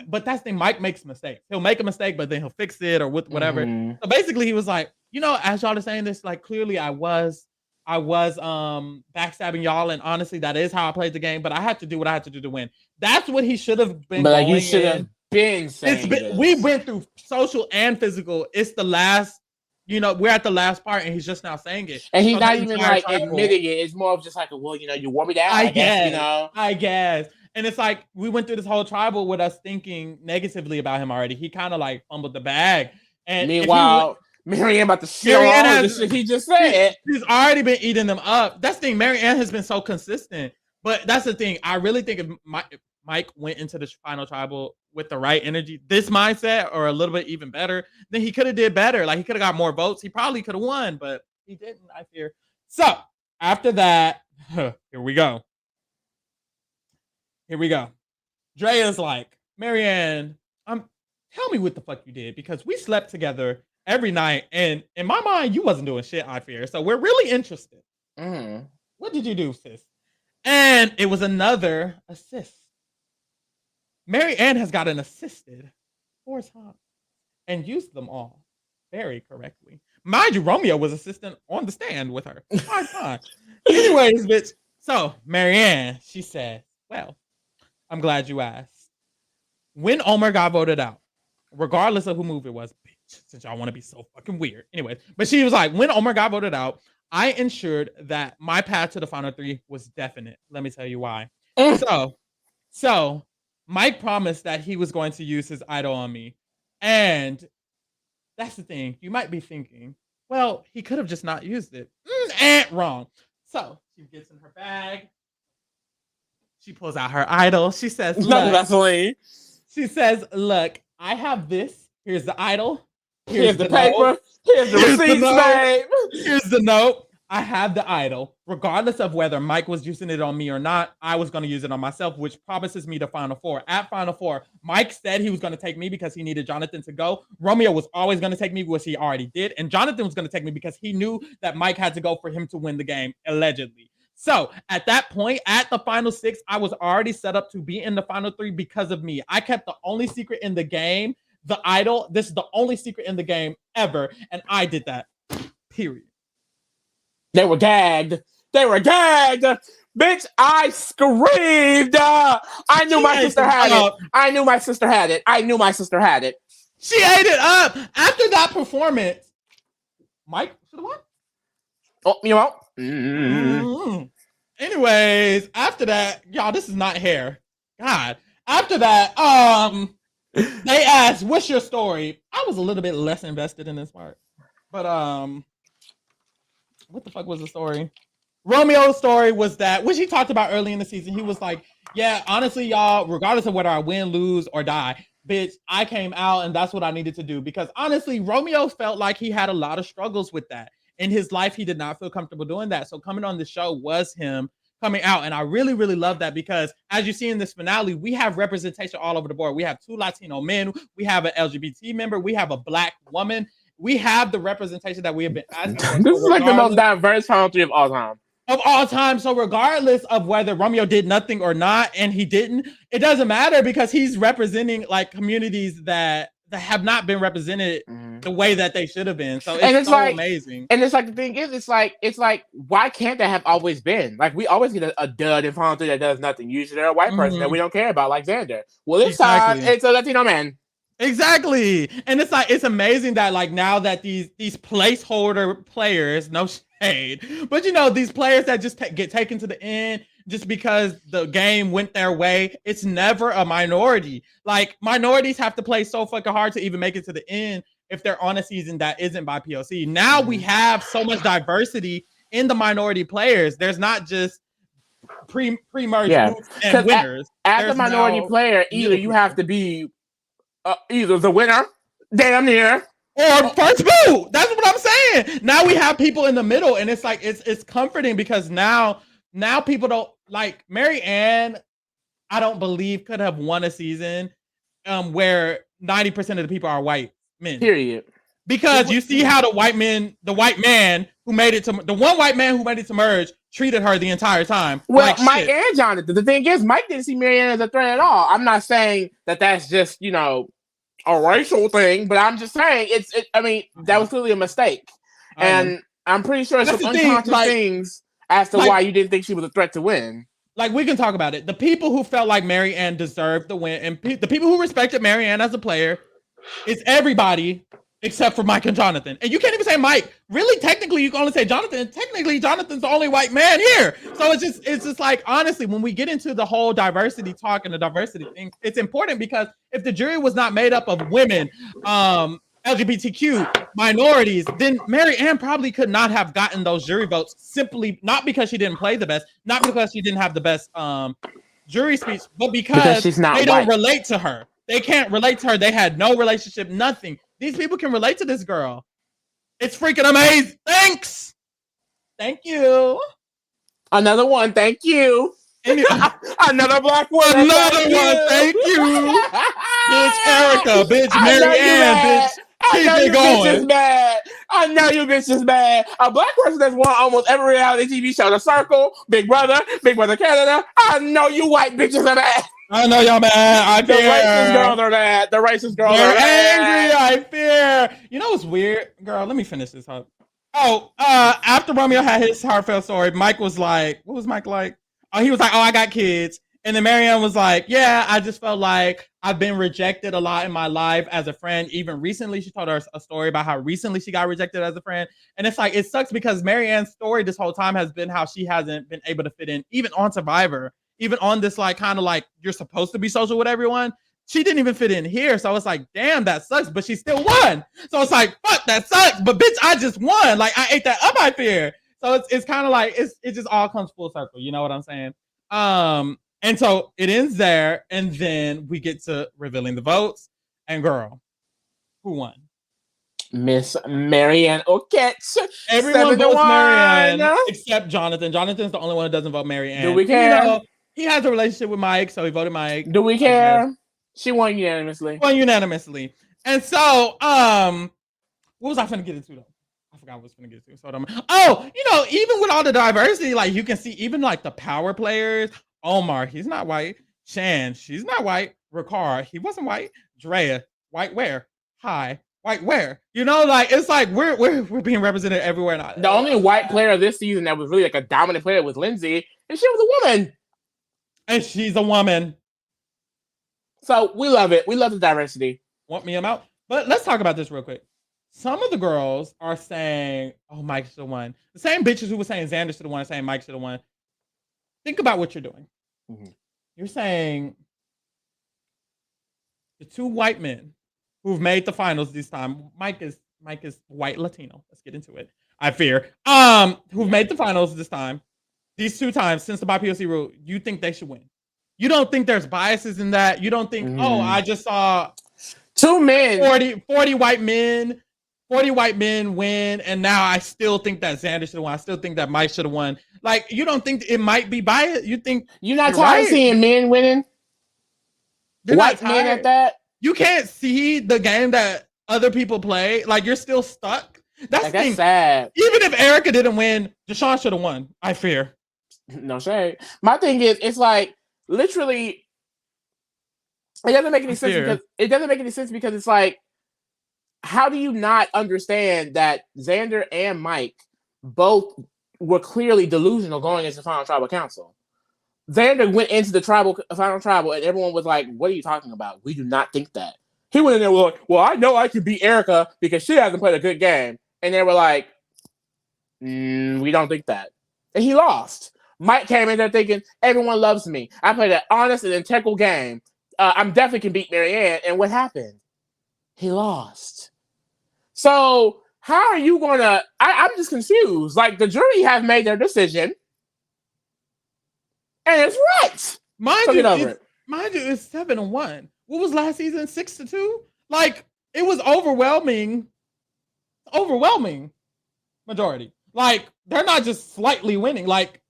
but that's the thing, Mike makes mistakes. He'll make a mistake, but then he'll fix it or whatever. Mm-hmm. So basically he was like, as y'all are saying this, like clearly I was backstabbing y'all, and honestly, that is how I played the game, but I had to do what I had to do to win. That's what he should have been. But you should have been saying we went through social and physical. It's the last, we're at the last part, and he's just now saying it. And he's not even like admitting it. It's more of just like, well, you wore me down. I guess. And it's like we went through this whole tribal with us thinking negatively about him already. He kind of like fumbled the bag. And meanwhile, Marianne about to shit on all the shit he just said. He's already been eating them up. That's the thing. Marianne has been so consistent. But that's the thing. I really think if Mike went into the final tribal with the right energy, this mindset, or a little bit even better, then he could have did better. Like he could have got more votes. He probably could have won, but he didn't, I fear. So after that, here we go. Drea's like, Marianne, tell me what the fuck you did, because we slept together every night, and in my mind, you wasn't doing shit, I fear. So we're really interested. Mm. What did you do, sis? And it was another assist. Marianne has gotten assisted 4 times and used them all very correctly. Mind you, Romeo was assistant on the stand with her 5 times. Anyways, bitch. So Marianne, she said, well, I'm glad you asked. When Omar got voted out, regardless of who moved it was, bitch, since y'all want to be so fucking weird. Anyways, but she was like, when Omar got voted out, I ensured that my path to the final 3 was definite. Let me tell you why. So Mike promised that he was going to use his idol on me. And that's the thing. You might be thinking, well, he could have just not used it. Wrong. So she gets in her bag. She pulls out her idol. She says, look. She says, look, I have this. Here's the idol. Here's the paper. Note. Here's the receipts, babe. Here's the note. I have the idol. Regardless of whether Mike was using it on me or not, I was going to use it on myself, which promises me the Final 4. At Final 4, Mike said he was going to take me because he needed Jonathan to go. Romeo was always going to take me, which he already did. And Jonathan was going to take me because he knew that Mike had to go for him to win the game, allegedly. So at that point, at the final 6, I was already set up to be in the final 3 because of me. I kept the only secret in the game, the idol. This is the only secret in the game ever. And I did that. Period. They were gagged. Bitch, I screamed. I knew my sister had it. She ate it up. After that performance, Mike should have won. Oh, you know? Mm-hmm. Anyways, after that, y'all, this is not hair. God. After that, they asked, what's your story? I was a little bit less invested in this part. But what the fuck was the story? Romeo's story was that, which he talked about early in the season, he was like, yeah, honestly, y'all, regardless of whether I win, lose, or die, bitch, I came out and that's what I needed to do. Because honestly, Romeo felt like he had a lot of struggles with that. In his life, he did not feel comfortable doing that. So coming on the show was him coming out. And I really, really love that because as you see in this finale, we have representation all over the board. We have 2 Latino men. We have an LGBT member. We have a Black woman. We have the representation that we have been asking for. This is like the most diverse country of all time. So regardless of whether Romeo did nothing or not, and he didn't, it doesn't matter because he's representing like communities that have not been represented the way that they should have been. So it's so amazing. And it's like the thing is, it's like why can't that have always been? Like we always get a dud in front that does nothing. Usually they're a white person that we don't care about, like Xander. Well, this time it's a Latino man. Exactly. And it's like, it's amazing that like now that these placeholder players, no shade, but these players that just get taken to the end just because the game went their way, it's never a minority. Like minorities have to play so fucking hard to even make it to the end if they're on a season that isn't by POC. Now we have so much diversity in the minority players. There's not just pre-merge and winners. As a minority player, either you have to be either the winner, damn near, or first boot. That's what I'm saying. Now we have people in the middle, and it's like it's comforting because now people don't like Marianne. I don't believe could have won a season where 90% of the people are white men. Period. Because you see how the white man who made it to the one white man who made it to merge treated her the entire time. Well, like Mike shit. and Jonathan. The thing is, Mike didn't see Marianne as a threat at all. I'm not saying that that's just, a racial thing, but I'm just saying I mean, that was clearly a mistake. And I'm pretty sure some unconscious things as to why you didn't think she was a threat to win. Like, we can talk about it. The people who felt like Marianne deserved the win, and the people who respected Marianne as a player, is everybody except for Mike and Jonathan. And you can't even say Mike. Really, technically, you can only say Jonathan. Technically, Jonathan's the only white man here. So it's just like, honestly, when we get into the whole diversity talk and the diversity thing, it's important because if the jury was not made up of women, LGBTQ minorities, then Marianne probably could not have gotten those jury votes, simply not because she didn't play the best, not because she didn't have the best jury speech, but because she's not they don't relate to her. They can't relate to her. They had no relationship, nothing. These people can relate to this girl. It's freaking amazing. Thanks. Thank you. Another one. Thank you. Another black one. Another one. Thank you. Bitch Erica. Bitch Marianne. Bitch. I know you bitches mad. I know you bitches mad. A black person that's won almost every reality TV show. The Circle, Big Brother Canada. I know you white bitches are mad. I know y'all mad. The racist girls are mad. The racist girls are angry. I fear. You know what's weird? Girl, let me finish this up. After Romeo had his heartfelt story, Mike was like, what was Mike like? Oh, he was like, I got kids. And then Marianne was like, yeah, I just felt like I've been rejected a lot in my life as a friend. Even recently, she told us a story about how recently she got rejected as a friend. And it's like, it sucks because Marianne's story this whole time has been how she hasn't been able to fit in, even on Survivor, even on this like kind of like you're supposed to be social with everyone. She didn't even fit in here. So it's like, damn, that sucks. But she still won. So it's like, fuck, that sucks. But bitch, I just won. Like, I ate that up, I fear. So it's kind of like, it just all comes full circle. You know what I'm saying? And so it ends there, and then we get to revealing the votes. And girl, who won? Miss Marianne O'Ketch. Everyone votes Marianne except Jonathan. Jonathan's the only one who doesn't vote Marianne. Do we care? You know, he has a relationship with Mike, so he voted Mike. Do we care? She won unanimously. And so, what was I finna get into though? I forgot what I was finna get into. So even with all the diversity, like you can see, even like the power players. Omar, he's not white. Shan, she's not white. Ricard, he wasn't white. Drea, white where? Hi, white where? You know, like it's like we're being represented everywhere. Now. The only white player this season that was really like a dominant player was Lindsay, and she was a woman. And she's a woman. So we love it. We love the diversity. Want me out? But let's talk about this real quick. Some of the girls are saying, "Oh, Mike should have won." The same bitches who were saying Xander should have won, saying Mike should have won. Think about what you're doing. Mm-hmm. You're saying the two white men who've made the finals this time. Mike is white Latino. Let's get into it. I fear. Who've made the finals this time. These two times since the BiPOC rule, you think they should win. You don't think there's biases in that. You don't think, I just saw two men, 40 white men. 40 white men win, and now I still think that Xander should have won. I still think that Mike should have won. Like, you don't think it might be biased? You think you're not tired of seeing men winning? White men at that? You can't see the game that other people play. Like, you're still stuck. That's sad. Even if Erica didn't win, Deshaun should have won. I fear. No shade. My thing is, it's like literally, it doesn't make any sense because it's like, how do you not understand that Xander and Mike both were clearly delusional going into the final tribal council? Xander went into the final tribal, and everyone was like, "What are you talking about? We do not think that." He went in there like, "Well, I know I can beat Erica because she hasn't played a good game," and they were like, "We don't think that," and he lost. Mike came in there thinking, "Everyone loves me. I played an honest and integral game. I'm definitely can beat Marianne," and what happened? He lost. So how are you gonna? I'm just confused. Like the jury have made their decision, and it's right. Mind you, it's 7-1. What was last season? 6-2. Like it was overwhelming majority. Like they're not just slightly winning. Like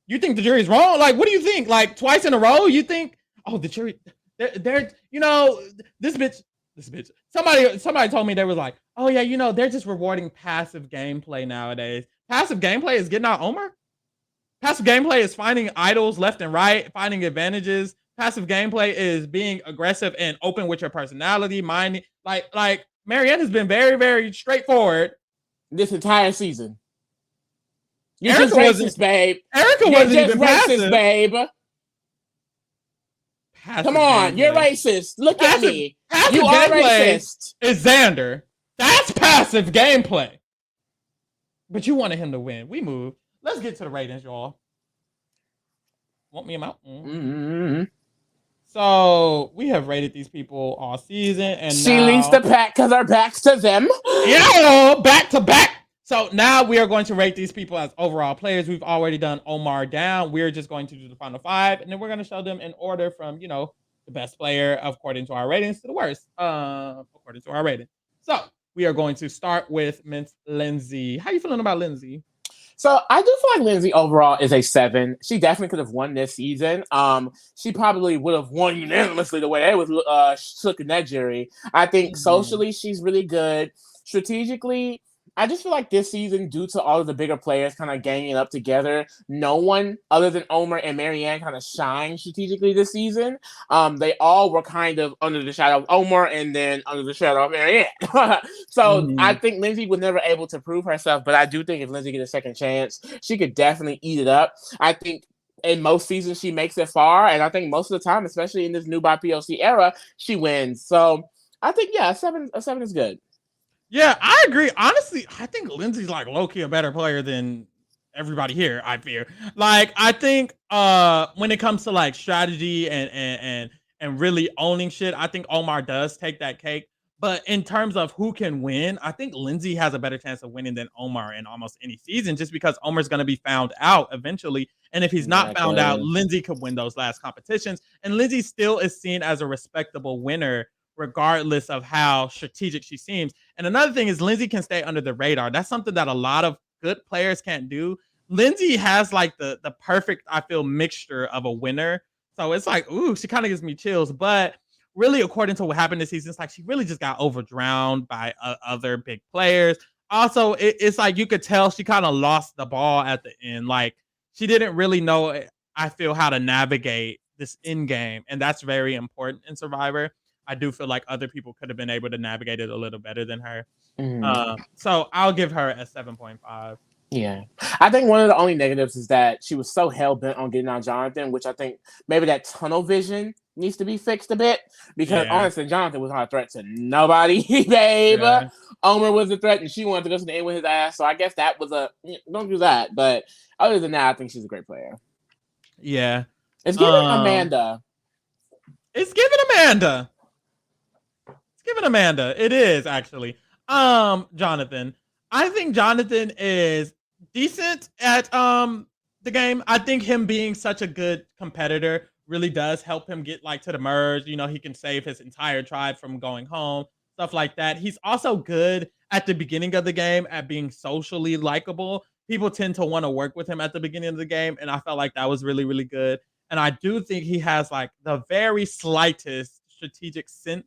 you think the jury's wrong? Like what do you think? Like twice in a row? You think? Oh, the jury. They're this bitch. Somebody told me they was like, oh yeah, they're just rewarding passive gameplay nowadays. Passive gameplay is getting out Omar. Passive gameplay is finding idols left and right, finding advantages. Passive gameplay is being aggressive and open with your personality, mind. Like Marianne has been very, very straightforward this entire season. You're Erica just racist, babe. Erica wasn't even racist, passive. babe. Passive Come on, gameplay. you're racist. Look at me. Passive You are gameplay racist. is Xander. That's passive gameplay. But you wanted him to win. We move. Let's get to the ratings, y'all. Want me a mouth? Mm-hmm. So we have rated these people all season, and she leads the pack because our backs to them. Yeah, back to back. So now we are going to rate these people as overall players. We've already done Omar down. We're just going to do the final 5, and then we're going to show them in order from the best player according to our ratings to the worst according to our rating. So we are going to start with Miss Lindsay. How you feeling about Lindsay? So I do feel like Lindsay overall is a 7. She definitely could have won this season. She probably would have won unanimously the way it was shook in that jury. I think socially she's really good. Strategically, I just feel like this season, due to all of the bigger players kind of ganging up together, no one other than Omar and Marianne kind of shined strategically this season. They all were kind of under the shadow of Omar and then under the shadow of Marianne. So I think Lindsay was never able to prove herself, but I do think if Lindsay gets a second chance, she could definitely eat it up. I think in most seasons she makes it far, and I think most of the time, especially in this new by POC era, she wins. So I think a 7 is good. Yeah, I agree. Honestly, I think Lindsay's like low-key a better player than everybody here, I fear. Like, I think when it comes to like strategy and really owning shit, I think Omar does take that cake. But in terms of who can win, I think Lindsay has a better chance of winning than Omar in almost any season, just because Omar's going to be found out eventually. And if he's not found out, Lindsay could win those last competitions. And Lindsay still is seen as a respectable winner, regardless of how strategic she seems. And another thing is Lindsay can stay under the radar. That's something that a lot of good players can't do. Lindsay has like the perfect, I feel, mixture of a winner. So it's like, ooh, she kind of gives me chills. But really, according to what happened this season, it's like she really just got overdrowned by other big players. Also, it's like you could tell she kind of lost the ball at the end. Like she didn't really know, I feel, how to navigate this end game. And that's very important in Survivor. I do feel like other people could have been able to navigate it a little better than her. So I'll give her a 7.5. Yeah. I think one of the only negatives is that she was so hell-bent on getting on Jonathan, which I think maybe that tunnel vision needs to be fixed a bit. Because honestly, Jonathan was not a threat to nobody, babe. Yeah. Omar was a threat, and she wanted to go to the end with his ass. So I guess that was don't do that. But other than that, I think she's a great player. Yeah. It's giving Amanda. It's giving Amanda. It is actually. Jonathan. I think Jonathan is decent at the game. I think him being such a good competitor really does help him get like to the merge. You know, he can save his entire tribe from going home, stuff like that. He's also good at the beginning of the game at being socially likable. People tend to want to work with him at the beginning of the game, and I felt like that was really, really good. And I do think he has like the very slightest strategic sense,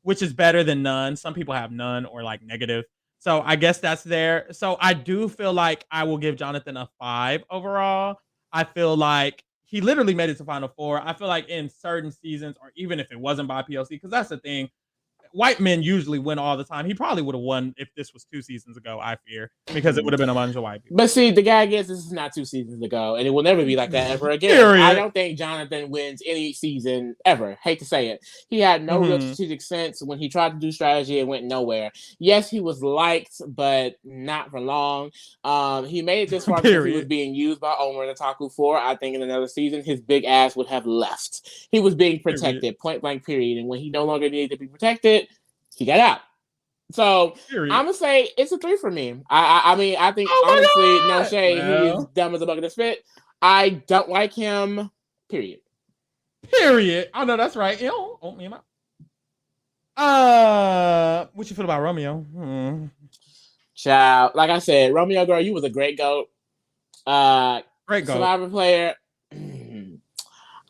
which is better than none. Some people have none or like negative. So I guess that's there. So I do feel like I will give Jonathan a 5 overall. I feel like he literally made it to Final Four. I feel like in certain seasons, or even if it wasn't by PLC, because that's the thing, white men usually win all the time. He probably would have won if this was 2 seasons ago, I fear, because it would have been a bunch of white people. But see, the gag is this is not 2 seasons ago, and it will never be like that ever again. Period. I don't think Jonathan wins any season ever. Hate to say it. He had no real strategic sense. When he tried to do strategy, it went nowhere. Yes, he was liked, but not for long. He made it this far because he was being used by Omar and Taku 4. I think in another season, his big ass would have left. He was being protected, point blank, period. And when he no longer needed to be protected, he got out. So I'm gonna say it's a 3 for me. I mean, I think honestly, no shade. He is dumb as a bucket of spit. I don't like him. Period. I know that's right. Open me out. What you feel about Romeo? Child, like I said, Romeo girl, you was a great goat. Great goat. Survivor player. I'm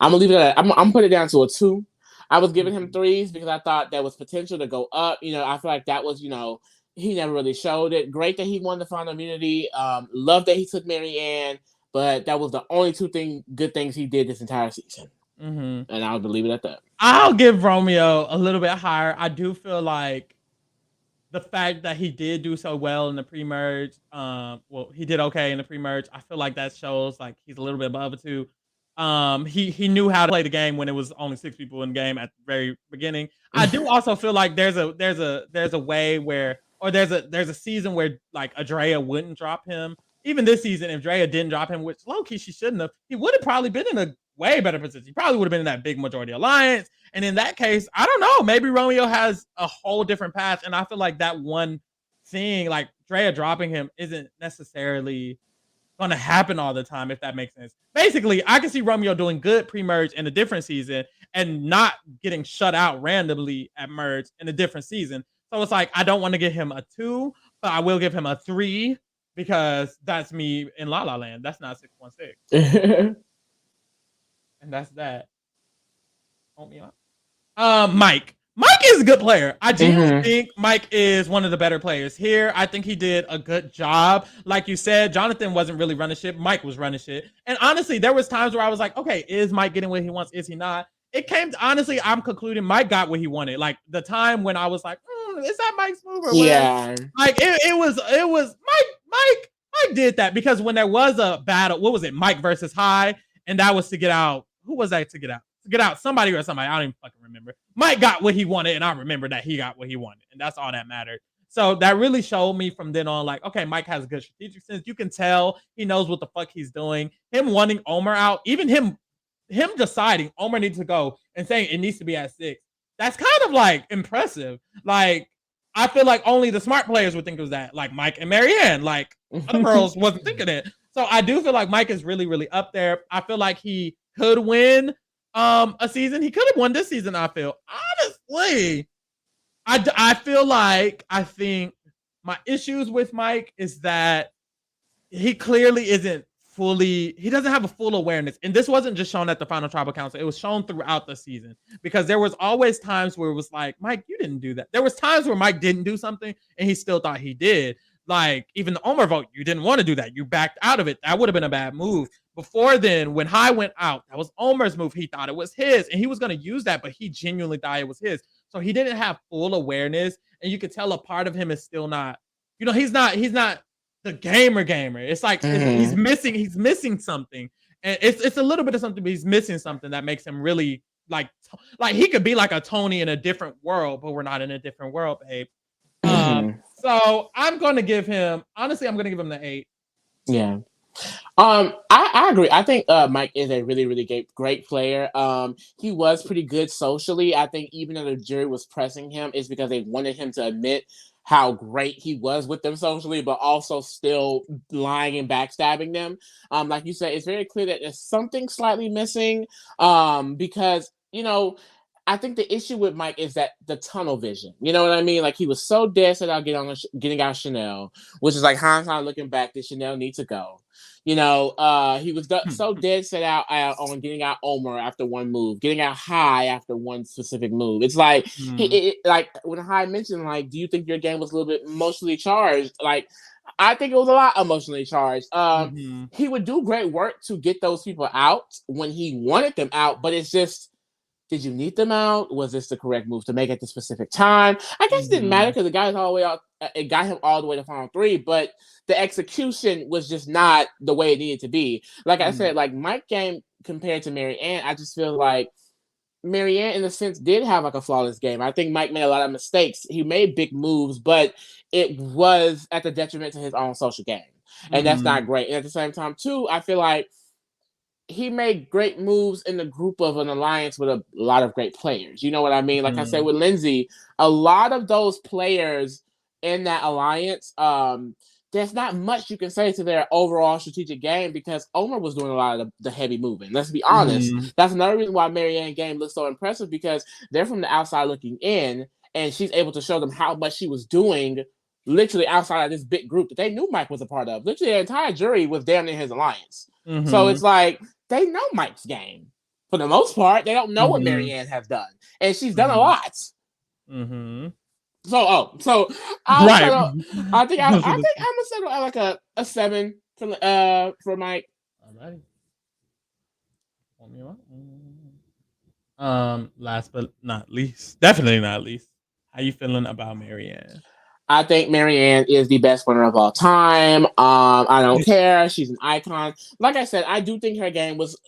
gonna leave it at that. I'm gonna put it down to a 2. I was giving him 3s because I thought there was potential to go up. You know, I feel like that was, he never really showed it. Great that he won the final immunity. Love that he took Marianne. but that was the only good things he did this entire season. And I would leave it at that. I'll give Romeo a little bit higher. I do feel like the fact that he did do so well in the pre-merge, he did okay in the pre-merge. I feel like that shows like he's a little bit above it too. He knew how to play the game when it was only 6 people in the game at the very beginning. I do also feel like there's a way where, or there's a season where like Adrea wouldn't drop him. Even this season, if Drea didn't drop him, which low-key she shouldn't have, he would have probably been in a way better position. He probably would have been in that big majority alliance. And in that case, I don't know, maybe Romeo has a whole different path. And I feel like that one thing, like Drea dropping him, isn't necessarily going to happen all the time, if that makes sense. Basically, I can see Romeo doing good pre-merge in a different season and not getting shut out randomly at merge in a different season. So it's like, I don't want to give him a 2, but I will give him a 3 because that's me in La La Land. That's not 616. And that's that. Mike. Mike is a good player. I genuinely think Mike is one of the better players here. I think he did a good job. Like you said, Jonathan wasn't really running shit. Mike was running shit. And honestly, there was times where I was like, okay, is Mike getting what he wants? Is he not? It came to, honestly, I'm concluding Mike got what he wanted. Like the time when I was like, is that Mike's move or what? Yeah. Like it was Mike did that because when there was a battle, what was it? Mike versus High, and that was to get out. Who was that to get out? To get out somebody or somebody. I don't even fucking remember. Mike got what he wanted, and I remember that he got what he wanted, and that's all that mattered. So that really showed me from then on, like, okay, Mike has good strategic sense. You can tell he knows what the fuck he's doing. Him wanting Omer out, even him deciding Omer needs to go and saying it needs to be at 6. That's kind of like impressive. Like, I feel like only the smart players would think it was that, like Mike and Marianne. Like other girls wasn't thinking it. So I do feel like Mike is really, really up there. I feel like he could win a season. He could have won this season, I feel. Honestly, I feel like, I think my issues with Mike is that he clearly isn't fully, he doesn't have a full awareness. And this wasn't just shown at the final tribal council. It was shown throughout the season because there was always times where it was like, Mike, you didn't do that. There was times where Mike didn't do something and he still thought he did. Like even the Omer vote, you didn't want to do that. You backed out of it. That would have been a bad move. Before then, when High went out, that was Omer's move. He thought it was his and he was going to use that, but he genuinely thought it was his. So he didn't have full awareness. And you could tell a part of him is still not, he's not the gamer. It's like he's missing something. And it's a little bit of something, but he's missing something that makes him really like he could be like a Tony in a different world, but we're not in a different world, babe. So I'm gonna give him the 8. Yeah. I agree. I think Mike is a really, really great player. He was pretty good socially. I think even though the jury was pressing him, it's because they wanted him to admit how great he was with them socially, but also still lying and backstabbing them. Like you said, it's very clear that there's something slightly missing. Because I think the issue with Mike is that the tunnel vision. You know what I mean? Like he was so dead set out getting out Chanel, which is like hindsight looking back, did Chanel need to go? He was so dead set out on getting out Omer after one move, getting out High after one specific move. It's like like when High mentioned, like, do you think your game was a little bit emotionally charged? Like, I think it was a lot emotionally charged. He would do great work to get those people out when he wanted them out, but it's just, did you need them out? Was this the correct move to make at the specific time? I guess it didn't matter because the guy's all the way out. It got him all the way to final 3, but the execution was just not the way it needed to be. Like I said, like Mike game compared to Marianne, I just feel like Marianne, in a sense, did have like a flawless game. I think Mike made a lot of mistakes. He made big moves, but it was at the detriment to his own social game. And that's not great. And at the same time, too, I feel like he made great moves in the group of an alliance with a lot of great players. You know what I mean? Like I said with Lindsay, a lot of those players in that alliance, there's not much you can say to their overall strategic game because Omer was doing a lot of the heavy moving. Let's be honest. That's another reason why Marianne's game looks so impressive because they're from the outside looking in and she's able to show them how much she was doing literally outside of this big group that they knew Mike was a part of. Literally the entire jury was damn near his alliance. So it's like, they know Mike's game. For the most part, they don't know what Marianne has done. And she's done a lot. So I think I'm gonna settle at like a 7 for Mike. ready. Last but not least, definitely not least, how you feeling about Marianne? I think Marianne is the best winner of all time. I don't care. She's an icon. Like I said, I do think her game was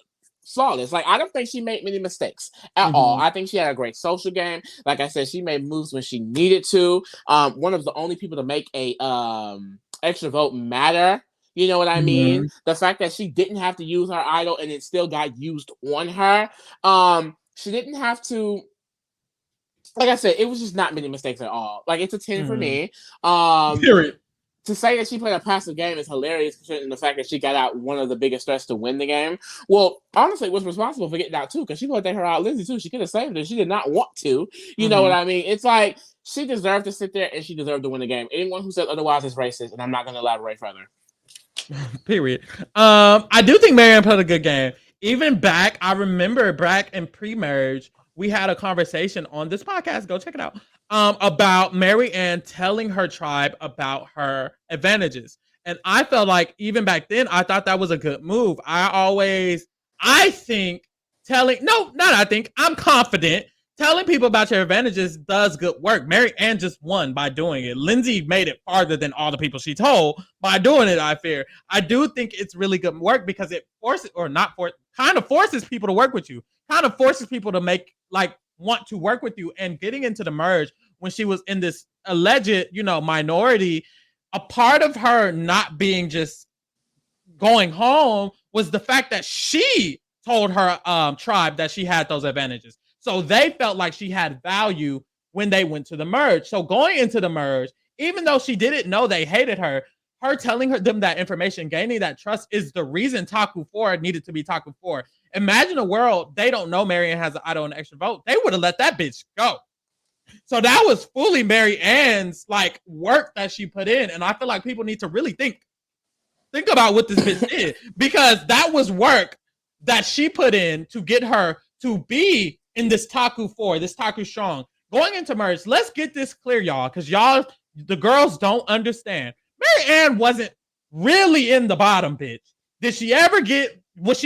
flawless. Like, I don't think she made many mistakes at all. I think she had a great social game. Like I said, she made moves when she needed to. One of the only people to make a extra vote matter. You know what I mean? The fact that she didn't have to use her idol and it still got used on her. She didn't have to. Like I said, it was just not many mistakes at all. Like, it's a 10 for me. Period. To say that she played a passive game is hilarious, considering the fact that she got out one of the biggest threats to win the game. Well, honestly, was responsible for getting out too, because she would take her out Lindsay too. She could have saved her. She did not want to. You know what I mean? It's like she deserved to sit there and she deserved to win the game. Anyone who says otherwise is racist, and I'm not going to elaborate further. Period. I do think Marianne played a good game. Even back, I remember back in pre-merge, we had a conversation on this podcast. Go check it out. About Marianne telling her tribe about her advantages. And I felt like even back then, I thought that was a good move. I'm confident telling people about your advantages does good work. Marianne just won by doing it. Lindsay made it farther than all the people she told by doing it, I fear. I do think it's really good work because it kind of forces people to work with you, kind of forces people to want to work with you. And getting into the merge when she was in this alleged, minority, a part of her not being just going home was the fact that she told her tribe that she had those advantages. So they felt like she had value when they went to the merge. So going into the merge, even though she didn't know they hated her telling them that information, gaining that trust is the reason Taku 4 needed to be Taku 4. Imagine a world they don't know Marianne has an idol and an extra vote. They would have let that bitch go. So that was fully Marianne's work that she put in. And I feel like people need to really think about what this bitch did, because that was work that she put in to get her to be in this Taku 4, this Taku strong. Going into merge, let's get this clear, y'all, because y'all, the girls don't understand. Marianne wasn't really in the bottom, bitch. Was she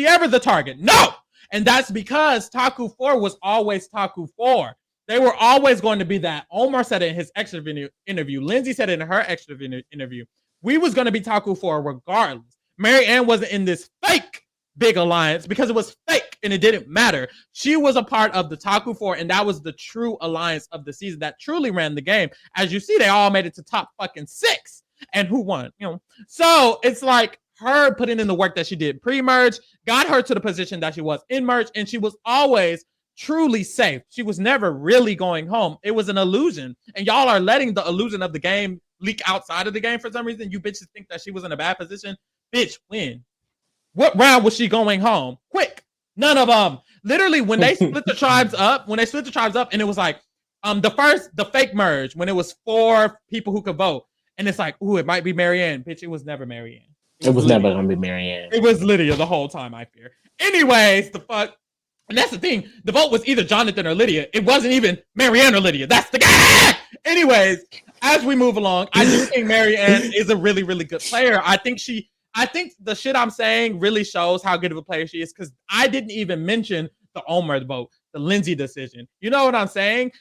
ever the target? No! And that's because Taku 4 was always Taku 4. They were always going to be that. Omar said it in his extra interview. Lindsay said it in her extra interview. We was going to be Taku 4 regardless. Marianne wasn't in this fake big alliance because it was fake and it didn't matter. She was a part of the Taku 4, and that was the true alliance of the season that truly ran the game. As you see, they all made it to top fucking 6. And who won? So it's like her putting in the work that she did pre-merge got her to the position that she was in merge, and she was always truly safe. She was never really going home. It was an illusion, and y'all are letting the illusion of the game leak outside of the game for some reason. You bitches think that she was in a bad position. Bitch, win. What round was she going home? Quick. None of them. Literally, when they split the tribes up, and it was like the fake merge, when it was 4 people who could vote, and it's like, ooh, it might be Marianne. Bitch, it was never Marianne. It was never going to be Marianne. It was Lydia the whole time, I fear. Anyways, the fuck. And that's the thing. The vote was either Jonathan or Lydia. It wasn't even Marianne or Lydia. That's the guy. Anyways, as we move along, I do think Marianne is a really, really good player. I think the shit I'm saying really shows how good of a player she is, because I didn't even mention the Omar vote, the Lindsay decision. You know what I'm saying?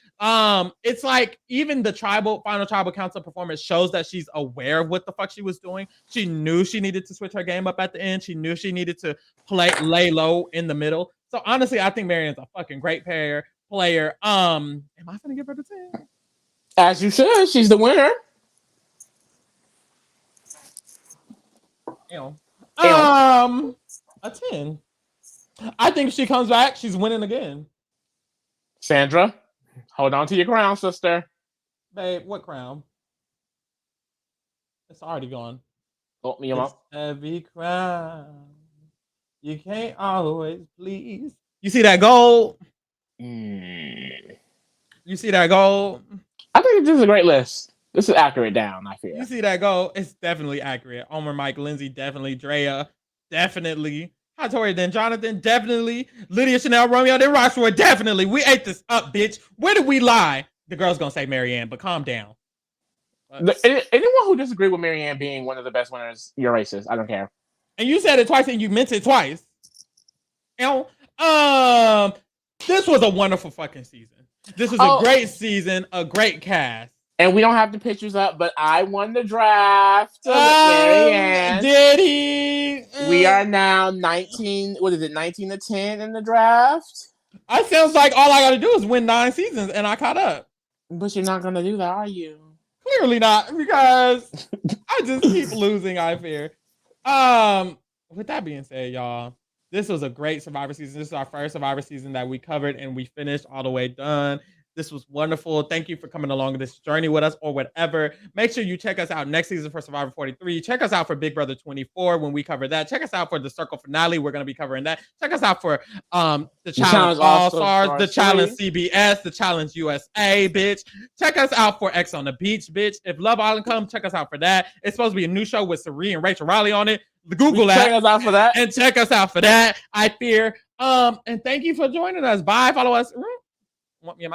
It's like even the final tribal council performance shows that she's aware of what the fuck she was doing. She knew she needed to switch her game up at the end. She knew she needed to lay low in the middle. So honestly, I think Marianne's a fucking great player. Am I gonna give her the 10? As you should. She's the winner. A 10. I think if she comes back, she's winning again. Sandra, hold on to your crown, sister. Babe, what crown? It's already gone. Oh, me up. Heavy crown. You can't always please. You see that gold? You see that gold? I think this is a great list. This is accurate down, I feel. You see that gold? It's definitely accurate. Omar, Mike, Lindsay, definitely. Drea, definitely. Hattori, then Jonathan, definitely. Lydia, Chanel, Romeo, then Roshua, definitely. We ate this up, bitch. Where did we lie? The girl's gonna say Marianne, but calm down. Anyone who disagrees with Marianne being one of the best winners, you're racist. I don't care. And you said it twice and you meant it twice. You know, this was a wonderful fucking season. This was a great season, a great cast. And we don't have the pictures up, but I won the draft. Did he? We are now 19. What is it? 19-10 in the draft. It sounds like all I got to do is win 9 seasons, and I caught up. But you're not gonna do that, are you? Clearly not, because I just keep losing. I fear. With that being said, y'all, this was a great Survivor season. This is our first Survivor season that we covered and we finished all the way done. This was wonderful. Thank you for coming along this journey with us or whatever. Make sure you check us out next season for Survivor 43. Check us out for Big Brother 24 when we cover that. Check us out for the Circle finale. We're going to be covering that. Check us out for the Challenge All-Stars, the Challenge CBS, the Challenge USA, bitch. Check us out for X on the Beach, bitch. If Love Island comes, check us out for that. It's supposed to be a new show with Sari and Rachel Riley on it. Google that. Check us out for that. And check us out for that, I fear. And thank you for joining us. Bye. Follow us. Want me in my